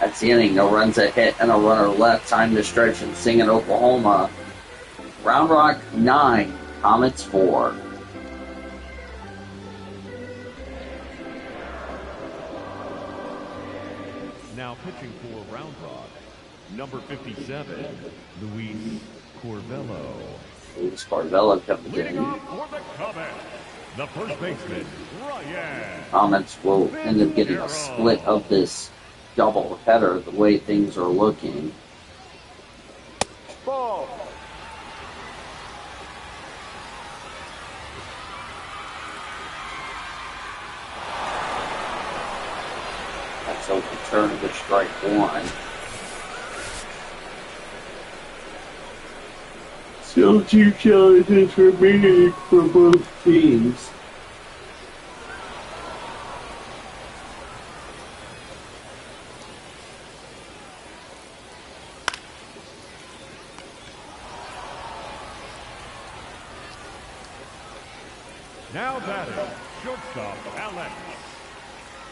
[SPEAKER 1] That's the inning. No runs, a hit, and a runner left. Time to stretch and sing in Oklahoma. Round Rock 9, Comets 4.
[SPEAKER 2] Now pitching for Round Rock, number 57, Luis Corvello.
[SPEAKER 1] Luis Corvello comes
[SPEAKER 2] Leading
[SPEAKER 1] in.
[SPEAKER 2] off for the Comets, the first baseman, Ryan.
[SPEAKER 1] Comets will end up getting a split of this double header the way things are looking.
[SPEAKER 3] Ball.
[SPEAKER 1] That's overturned to strike 1. Still 2 challenges remaining for both teams.
[SPEAKER 2] Now batting, shortstop Alex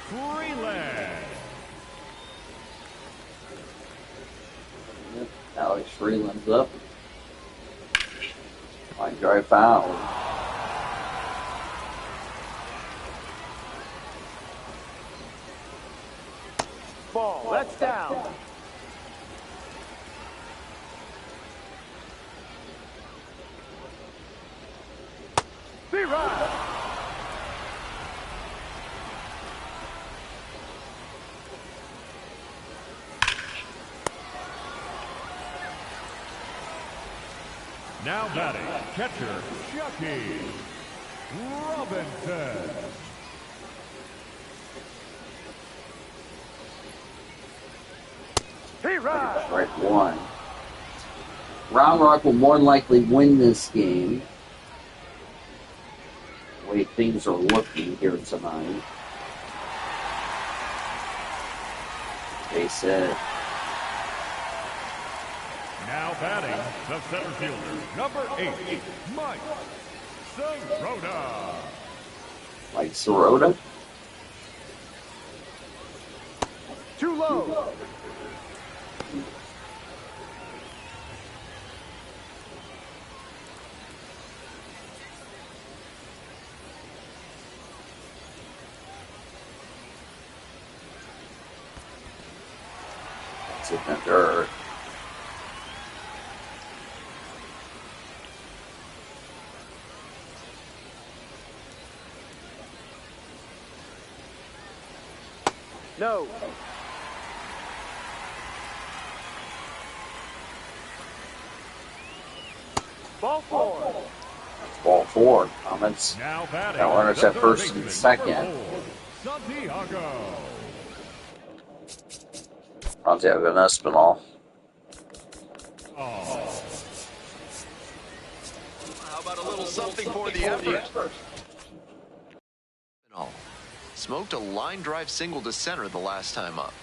[SPEAKER 2] Freeland.
[SPEAKER 1] Alex Freeland's up. Line drive foul.
[SPEAKER 3] Ball. That's down. Be right.
[SPEAKER 2] Now batting, catcher, Chucky Robinson.
[SPEAKER 3] He rides.
[SPEAKER 1] Strike one. Round Rock will more than likely win this game. The way things are looking here tonight. They said.
[SPEAKER 2] Now batting, the center fielder, number 8, Mike Sirota.
[SPEAKER 1] Like Sirota?
[SPEAKER 3] Too low.
[SPEAKER 1] It's in the dirt.
[SPEAKER 3] No. Ball four.
[SPEAKER 1] Ball four. Comets.
[SPEAKER 2] Now batting,
[SPEAKER 1] Got runners
[SPEAKER 2] the
[SPEAKER 1] at
[SPEAKER 2] third
[SPEAKER 1] first and
[SPEAKER 2] baseman,
[SPEAKER 1] second.
[SPEAKER 2] number 4, Santiago.
[SPEAKER 1] Santiago Espinal.
[SPEAKER 2] Oh.
[SPEAKER 4] How about a little something for the effort? Smoked a line drive single to center the last time up.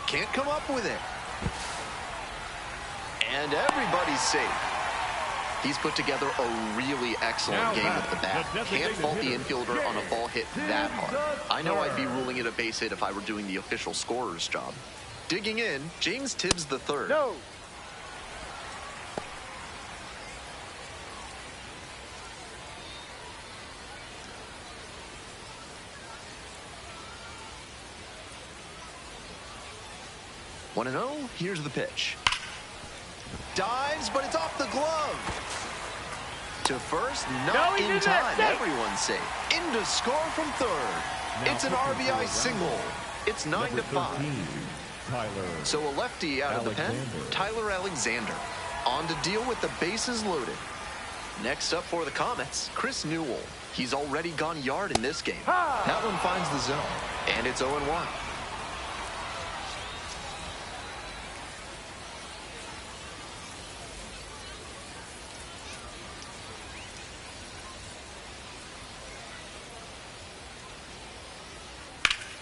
[SPEAKER 4] Can't come up with it. And everybody's safe. He's put together a really excellent game with the bat. Can't fault the infielder on a ball hit that hard. I know I'd be ruling it a base hit if I were doing the official scorer's job. Digging in, James Tibbs III.
[SPEAKER 3] No.
[SPEAKER 4] Want to know? Here's the pitch. Dives, but it's off the glove. To first, not in time. Everyone's safe. In to score from third. It's an RBI single. It's 9-5. So a lefty out of the pen, Tyler Alexander. On to deal with the bases loaded. Next up for the Comets, Chris Newell. He's already gone yard in this game. That one finds the zone, and it's 0-1.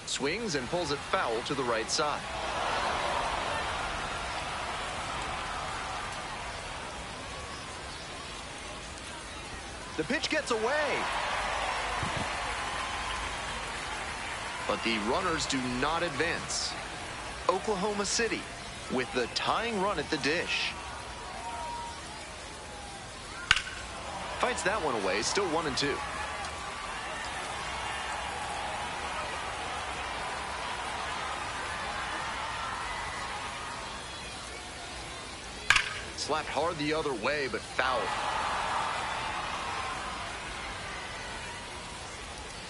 [SPEAKER 4] Swings and pulls it foul to the right side. The pitch gets away. But the runners do not advance. Oklahoma City with the tying run at the dish. Fights that one away, still 1-2. Slapped hard the other way, but foul.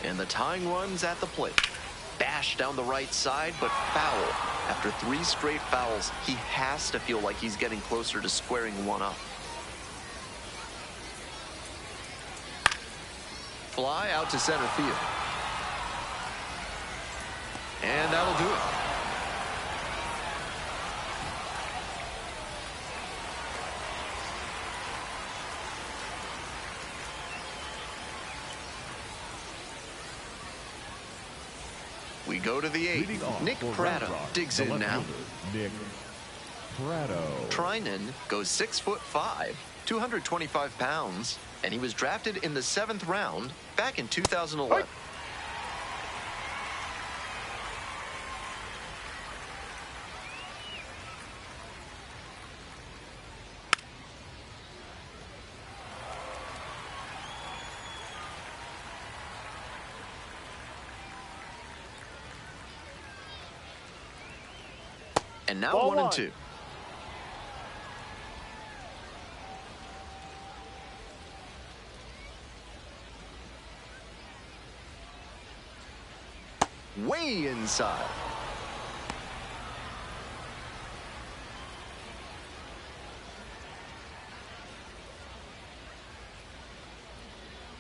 [SPEAKER 4] And the tying run's at the plate. Bash down the right side, but foul. After 3 straight fouls, he has to feel like he's getting closer to squaring one up. Fly out to center field. And that'll do it. We go to the 8th. Nick Pratto digs in now.
[SPEAKER 2] Nick Pratto.
[SPEAKER 4] Trinan goes 6'5", 225 pounds, and he was drafted in the 7th round back in 2011. And now 1-2. Way inside.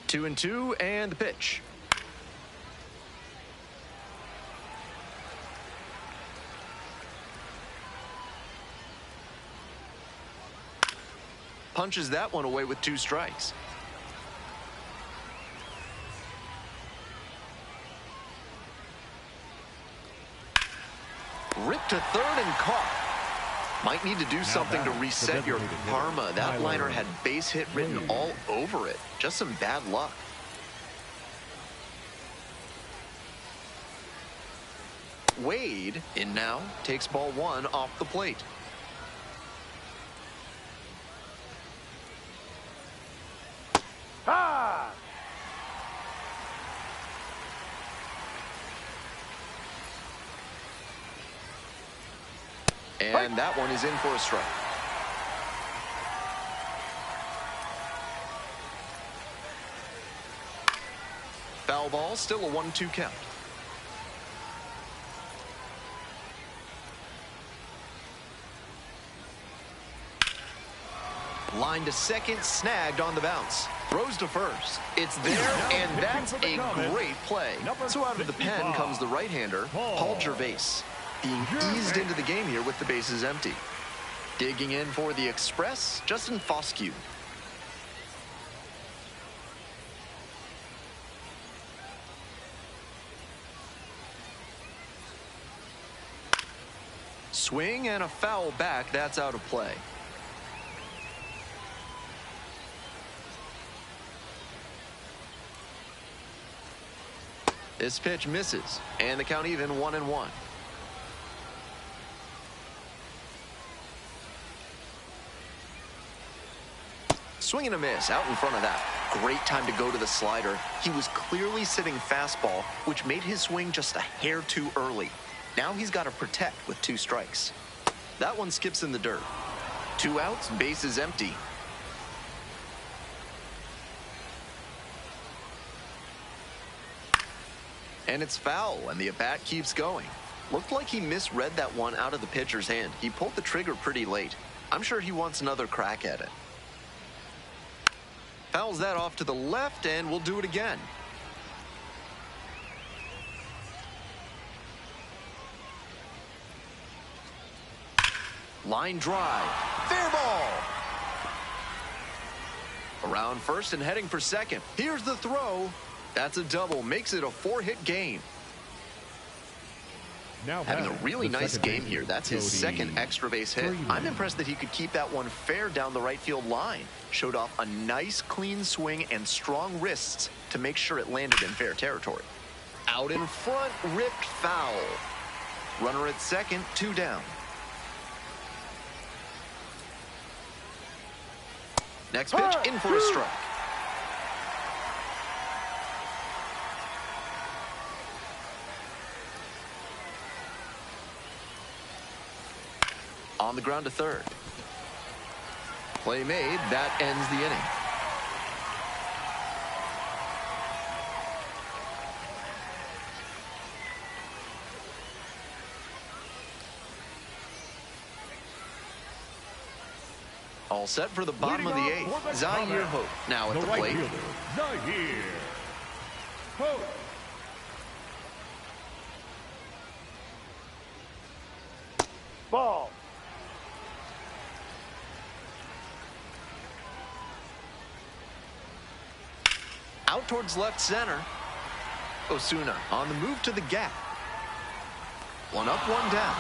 [SPEAKER 4] 2-2, and the pitch. Punches that one away with 2 strikes. Ripped to third and caught. Might need to do something to reset your karma. That liner had base hit written all over it. Just some bad luck. Wade, in now, takes ball 1 off the plate.
[SPEAKER 3] Ah!
[SPEAKER 4] And that one is in for a strike. Foul ball, still a 1-2 count. Line to second, snagged on the bounce. Throws to first. It's there, and that's a great play. So out of the pen comes the right-hander, Paul Gervais, being eased into the game here with the bases empty. Digging in for the Express, Justin Foscue. Swing and a foul back. That's out of play. This pitch misses, and the count even 1-1. Swing and a miss out in front of that. Great time to go to the slider. He was clearly sitting fastball, which made his swing just a hair too early. Now he's got to protect with 2 strikes. That one skips in the dirt. 2 outs, bases empty. And it's foul, and the at-bat keeps going. Looked like he misread that one out of the pitcher's hand. He pulled the trigger pretty late. I'm sure he wants another crack at it. Fouls that off to the left, and we'll do it again. Line drive. Fair ball. Around first and heading for second. Here's the throw. That's a double. Makes it a 4-hit game.
[SPEAKER 2] Now
[SPEAKER 4] having a really nice game here. That's his second extra base hit. I'm impressed that he could keep that one fair down the right field line. Showed off a nice clean swing and strong wrists to make sure it landed in fair territory. Out in front, ripped foul. Runner at second, 2 down. Next pitch, in for a strike. On the ground to third. Play made. That ends the inning. All set for the bottom of the 8th. Zaire Hope now at the plate.
[SPEAKER 2] Zaire Hope.
[SPEAKER 3] Ball.
[SPEAKER 4] Out towards left center. Osuna on the move to the gap. 1 up, 1 down.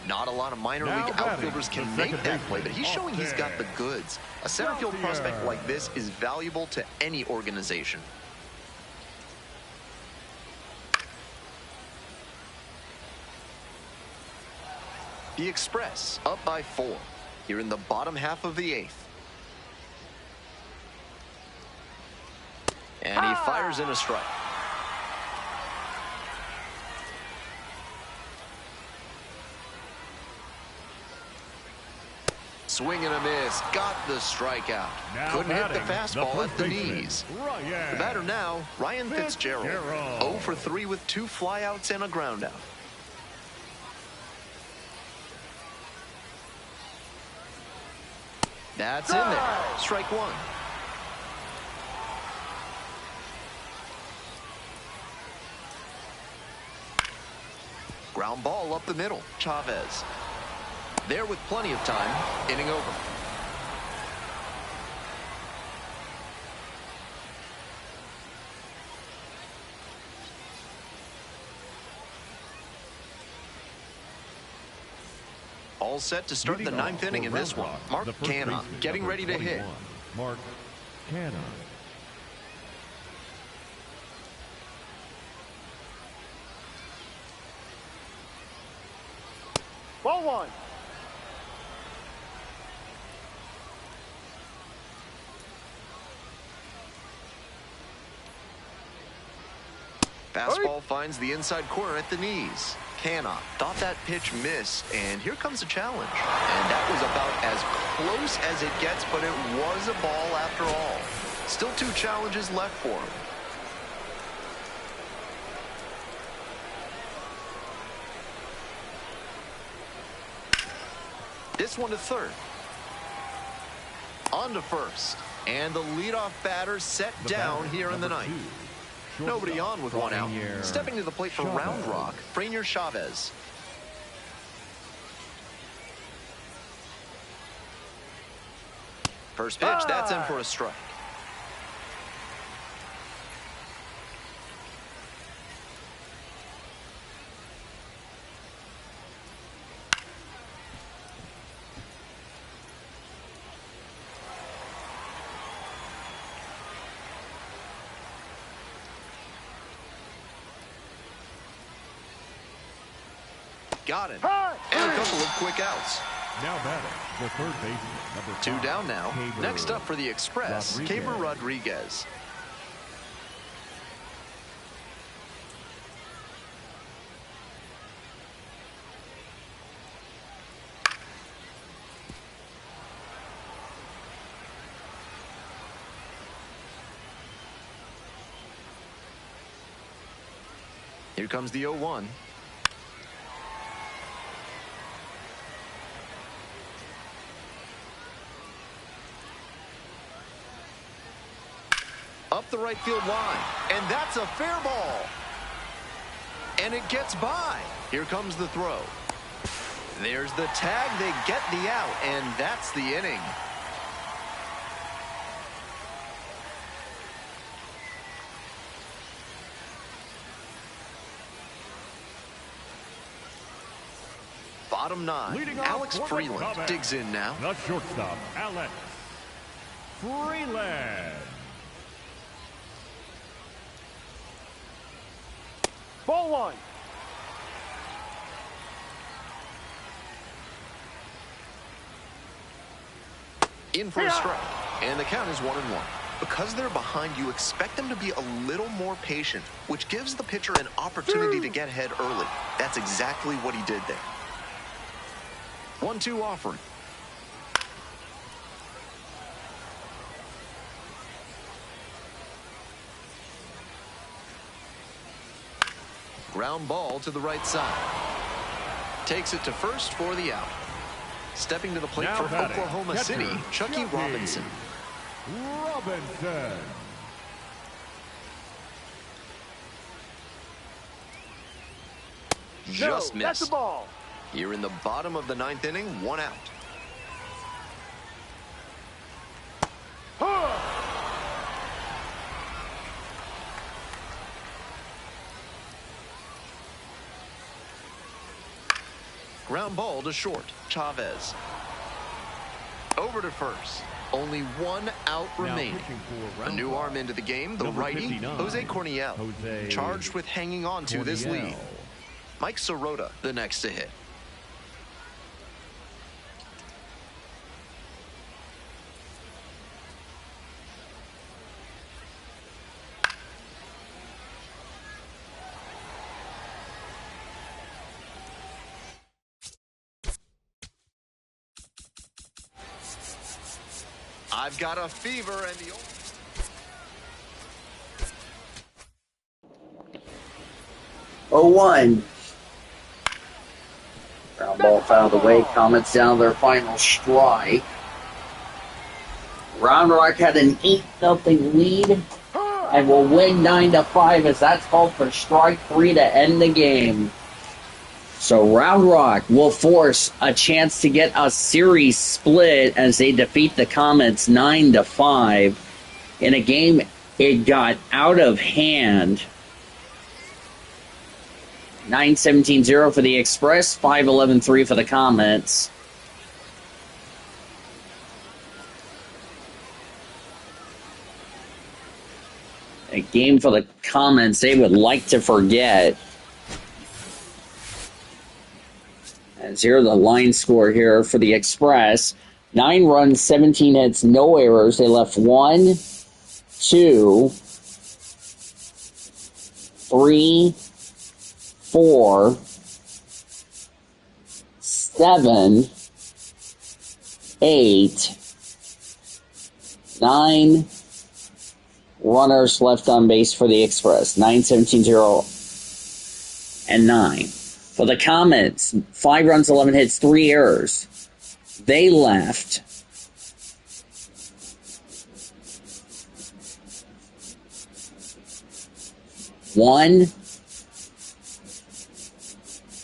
[SPEAKER 4] Not a lot of minor league outfielders can make that play, but he's showing he's got the goods. A center field prospect like this is valuable to any organization. The Express up by 4 here in the bottom half of the 8th. And he fires in a strike. Swing and a miss. Got the strikeout. Couldn't hit the fastball at the knees. The batter now, Ryan Fitzgerald. 0 for 3 with 2 flyouts and a groundout. That's in there. Strike one. Ground ball up the middle. Chavez. There with plenty of time. Inning over. All set to start the ninth inning in this one. Mark Cannon getting ready to hit.
[SPEAKER 2] Mark Cannon.
[SPEAKER 3] Ball one.
[SPEAKER 4] Fastball finds the inside corner at the knees. Cannon thought that pitch missed, and here comes a challenge. And that was about as close as it gets, but it was a ball after all. Still two challenges left for him. This one to third. On to first. And the leadoff batter set down here in the ninth. Nobody on with one out. Stepping to the plate for Round Rock, Frenier Chavez. First pitch, that's in for a strike. Got it. And a couple of quick outs.
[SPEAKER 2] Now batting, the third baseman, number 5.
[SPEAKER 4] Two down now. Next up for the Express, Caber Rodriguez. Here comes the 0-1. Up the right field line, and that's a fair ball. And it gets by. Here comes the throw. There's the tag, they get the out, and that's the inning. Bottom 9,
[SPEAKER 2] Leading off
[SPEAKER 4] Alex
[SPEAKER 2] for the
[SPEAKER 4] Freeland
[SPEAKER 2] Comets,
[SPEAKER 4] digs in now.
[SPEAKER 2] The shortstop, Alex Freeland.
[SPEAKER 3] Ball one.
[SPEAKER 4] In for a strike, and the count is 1-1. Because they're behind, you expect them to be a little more patient, which gives the pitcher an opportunity to get ahead early. That's exactly what he did there. 1-2 offering. Ground ball to the right side. Takes it to first for the out. Stepping to the plate
[SPEAKER 2] Now
[SPEAKER 4] for
[SPEAKER 2] batting,
[SPEAKER 4] Oklahoma
[SPEAKER 2] catcher,
[SPEAKER 4] City, Chucky Robinson.
[SPEAKER 2] Robinson.
[SPEAKER 4] Just
[SPEAKER 3] No, that's
[SPEAKER 4] missed.
[SPEAKER 3] a ball.
[SPEAKER 4] Here in the bottom of the ninth inning, 1 out. Ground ball to short. Chavez. Over to first. Only 1 out remaining. A new arm into the game, the righty,
[SPEAKER 2] 59,
[SPEAKER 4] Jose Corniel.
[SPEAKER 2] Jose
[SPEAKER 4] Charged with hanging on to this
[SPEAKER 2] Corniel.
[SPEAKER 4] lead. Mike Sirota, the next to hit. I've got a fever and the...
[SPEAKER 1] 0-1. Ground ball fouled away. Comets down their final strike. Round Rock had an 8-0 lead and will win 9-5 as that's called for strike 3 to end the game. So Round Rock will force a chance to get a series split as they defeat the Comets 9-5 in a game it got out of hand. 9-17-0 for the Express, 5-11-3 for the Comets. A game for the Comets they would like to forget. And here's the line score here for the Express. 9 runs, 17 hits, no errors. They left 1, 2, 3, 4, 7, 8, 9 runners left on base for the Express. 9-17-0 and 9. For the Comets, 5 runs, 11 hits, 3 errors. They left 1,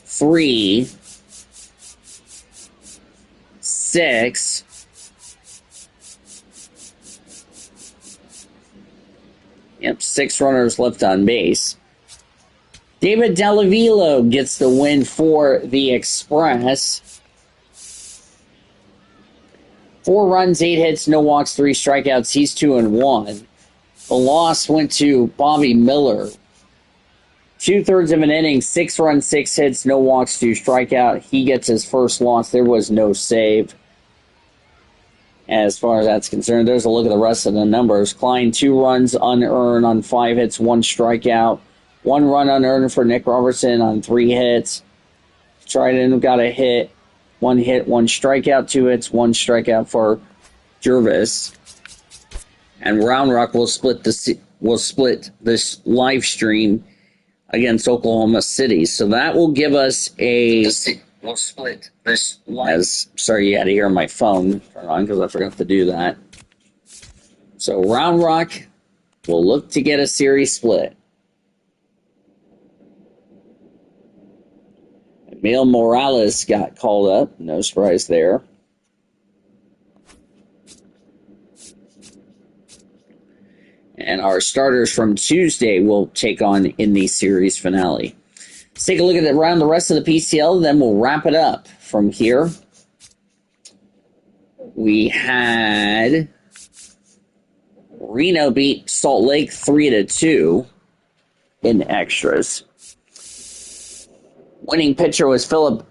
[SPEAKER 1] 3, 6, 6 runners left on base. David Dellavillo gets the win for the Express. 4 runs, 8 hits, no walks, 3 strikeouts. He's 2-1. The loss went to Bobby Miller. 2/3 of an inning, 6 runs, 6 hits, no walks, 2 strikeout. He gets his first loss. There was no save. As far as that's concerned, there's a look at the rest of the numbers. Klein, 2 runs unearned on 5 hits, 1 strikeout. 1 run unearned for Nick Robertson on 3 hits. Trident got a hit. 1 hit, 1 strikeout, 2 hits, 1 strikeout for Jervis. And Round Rock will split this live stream against Oklahoma City. So that will give us we'll split this live. Sorry, you had to hear my phone turn on because I forgot to do that. So Round Rock will look to get a series split. Emil Morales got called up. No surprise there. And our starters from Tuesday will take on in the series finale. Let's take a look at around the rest of the PCL, then we'll wrap it up from here. We had Reno beat Salt Lake 3-2 in extras. Winning pitcher was Philip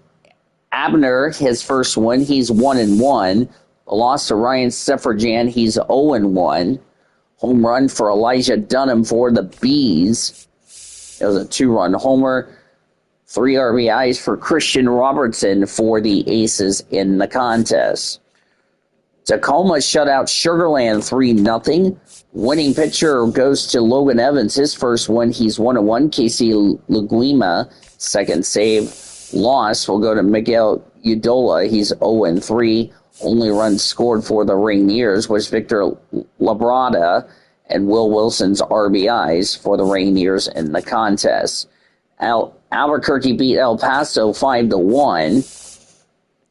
[SPEAKER 1] Abner, his first win. He's 1-1. The loss to Ryan Sefferjan, he's 0-1. Home run for Elijah Dunham for the Bees. It was a 2-run homer. 3 RBIs for Christian Robertson for the Aces in the contest. Tacoma shut out Sugarland 3-0. Winning pitcher goes to Logan Evans, his first win. He's 1-1. Casey Luguima, second save. Loss will go to Miguel Udola. He's 0-3. Only runs scored for the Rainiers was Victor Labrada and Will Wilson's RBIs for the Rainiers in the contest. Albuquerque beat El Paso 5-1.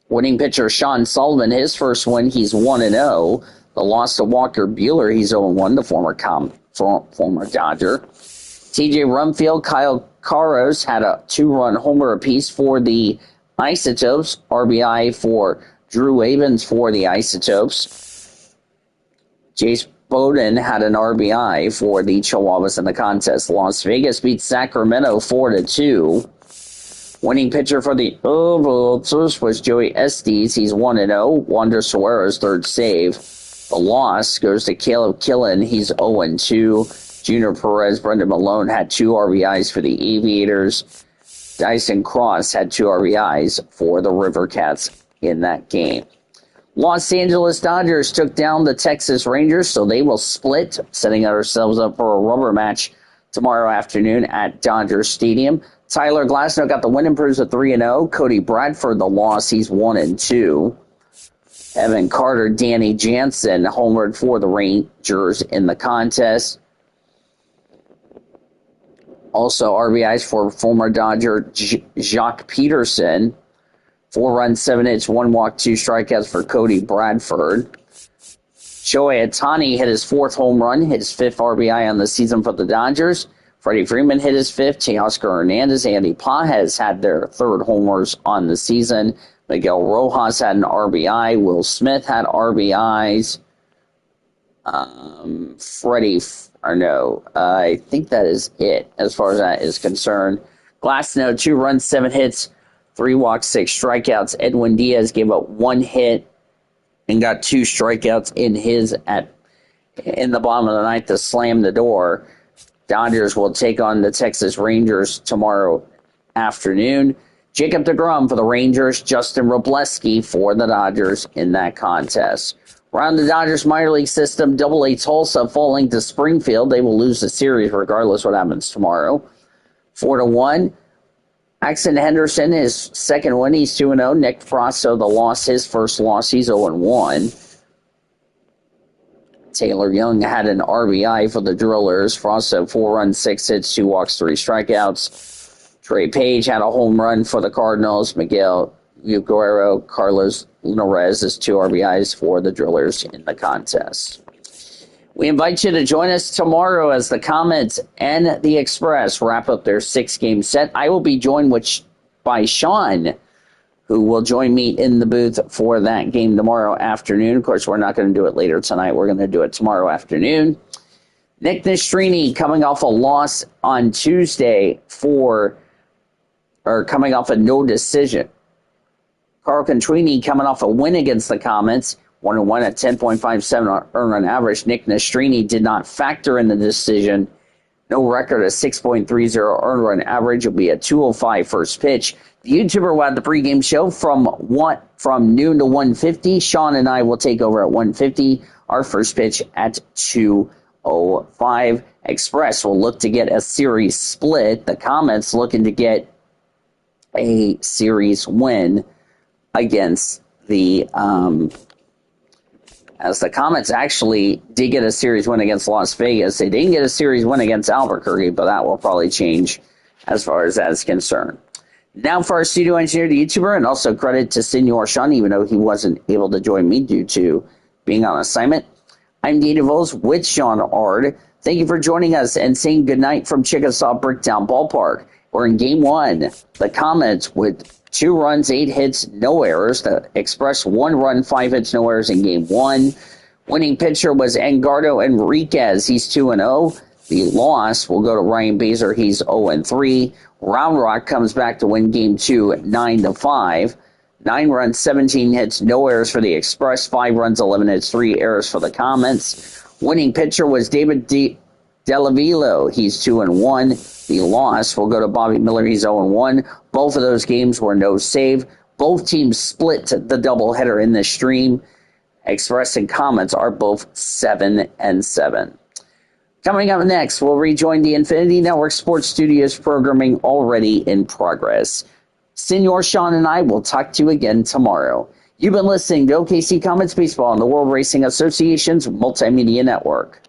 [SPEAKER 1] Winning pitcher Sean Sullivan, his first win, he's 1-0. The loss to Walker Buehler, he's 0-1, the former Dodger. TJ Rumfield, Kyle Caros had a 2-run homer apiece for the Isotopes. RBI for Drew Avens for the Isotopes. Jace Bowden had an RBI for the Chihuahuas in the contest. Las Vegas beat Sacramento 4-2. Winning pitcher for the Overalls was Joey Estes. He's 1-0. Wander Suarez, third save. The loss goes to Caleb Killen. He's 0-2. Junior Perez, Brendan Malone had 2 RBIs for the Aviators. Dyson Cross had 2 RBIs for the River Cats in that game. Los Angeles Dodgers took down the Texas Rangers, so they will split, setting ourselves up for a rubber match tomorrow afternoon at Dodger Stadium. Tyler Glasnow got the win, improves to 3-0. Cody Bradford, the loss, he's 1-2. Evan Carter, Danny Jansen homered for the Rangers in the contest. Also, RBIs for former Dodger Jacques Peterson. 4 runs, 7 hits, 1 walk, 2 strikeouts for Cody Bradford. Shohei Ohtani hit his 4th home run, hit his 5th RBI on the season for the Dodgers. Freddie Freeman hit his 5th. Teoscar Hernandez, Andy Pages had their 3rd homers on the season. Miguel Rojas had an RBI. Will Smith had RBIs. I think that is it as far as that is concerned. Glasnow, 2 runs, 7 hits, 3 walks, 6 strikeouts. Edwin Diaz gave up 1 hit and got 2 strikeouts in the bottom of the ninth to slam the door. Dodgers will take on the Texas Rangers tomorrow afternoon. Jacob deGrom for the Rangers, Justin Robleski for the Dodgers in that contest. Around the Dodgers minor league system, AA Tulsa falling to Springfield. They will lose the series regardless what happens tomorrow. 4-1. Axon Henderson, his 2nd win. He's 2-0. Nick Frasso, his first loss. He's 0-1. Taylor Young had an RBI for the Drillers. Frasso, 4 runs, 6 hits, 2 walks, 3 strikeouts. Trey Page had a home run for the Cardinals. Miguel Guerrero, Carlos Narez is 2 RBIs for the Drillers in the contest. We invite you to join us tomorrow as the Comets and the Express wrap up their 6-game set. I will be joined by Sean, who will join me in the booth for that game tomorrow afternoon. Of course, we're not going to do it later tonight. We're going to do it tomorrow afternoon. Nick Nastrini coming off a loss on Tuesday coming off a no decision. Carl Contrini coming off a win against the Comets, 1-1 at 10.57 earned run average. Nick Nastrini did not factor in the decision. No record, a 6.30 earned run average. Will be a 2:05 first pitch. The YouTuber will have the pregame show from noon to 1:50. Sean and I will take over at 1:50. Our first pitch at 2:05. Express will look to get a series split. The Comets looking to get a series win against the as the Comets actually did get a series win against Las Vegas. They didn't get a series win against Albuquerque, but that will probably change as far as that is concerned. Now for our studio engineer, the YouTuber, and also credit to Senor Sean, even though he wasn't able to join me due to being on assignment. I'm Dave DeVos with Sean Ard. Thank you for joining us and saying goodnight from Chickasaw Bricktown Ballpark. We're in Game 1. The Comets with 2 runs, 8 hits, no errors. The Express 1 run, 5 hits, no errors in Game 1. Winning pitcher was Edgardo Enriquez. He's 2-0. The loss will go to Ryan Baser. He's 0-3. Round Rock comes back to win Game 2 9-5. 9 runs, 17 hits, no errors for the Express. 5 runs, 11 hits, 3 errors for the Comets. Winning pitcher was David Delavilo. He's 2-1. The loss will go to Bobby Miller. He's 0-1. Both of those games were no save. Both teams split the doubleheader in this stream. Express and Comets are both 7-7. Coming up next, we'll rejoin the Infinity Network Sports Studios programming already in progress. Senor Sean and I will talk to you again tomorrow. You've been listening to OKC Comets Baseball on the World Racing Association's Multimedia Network.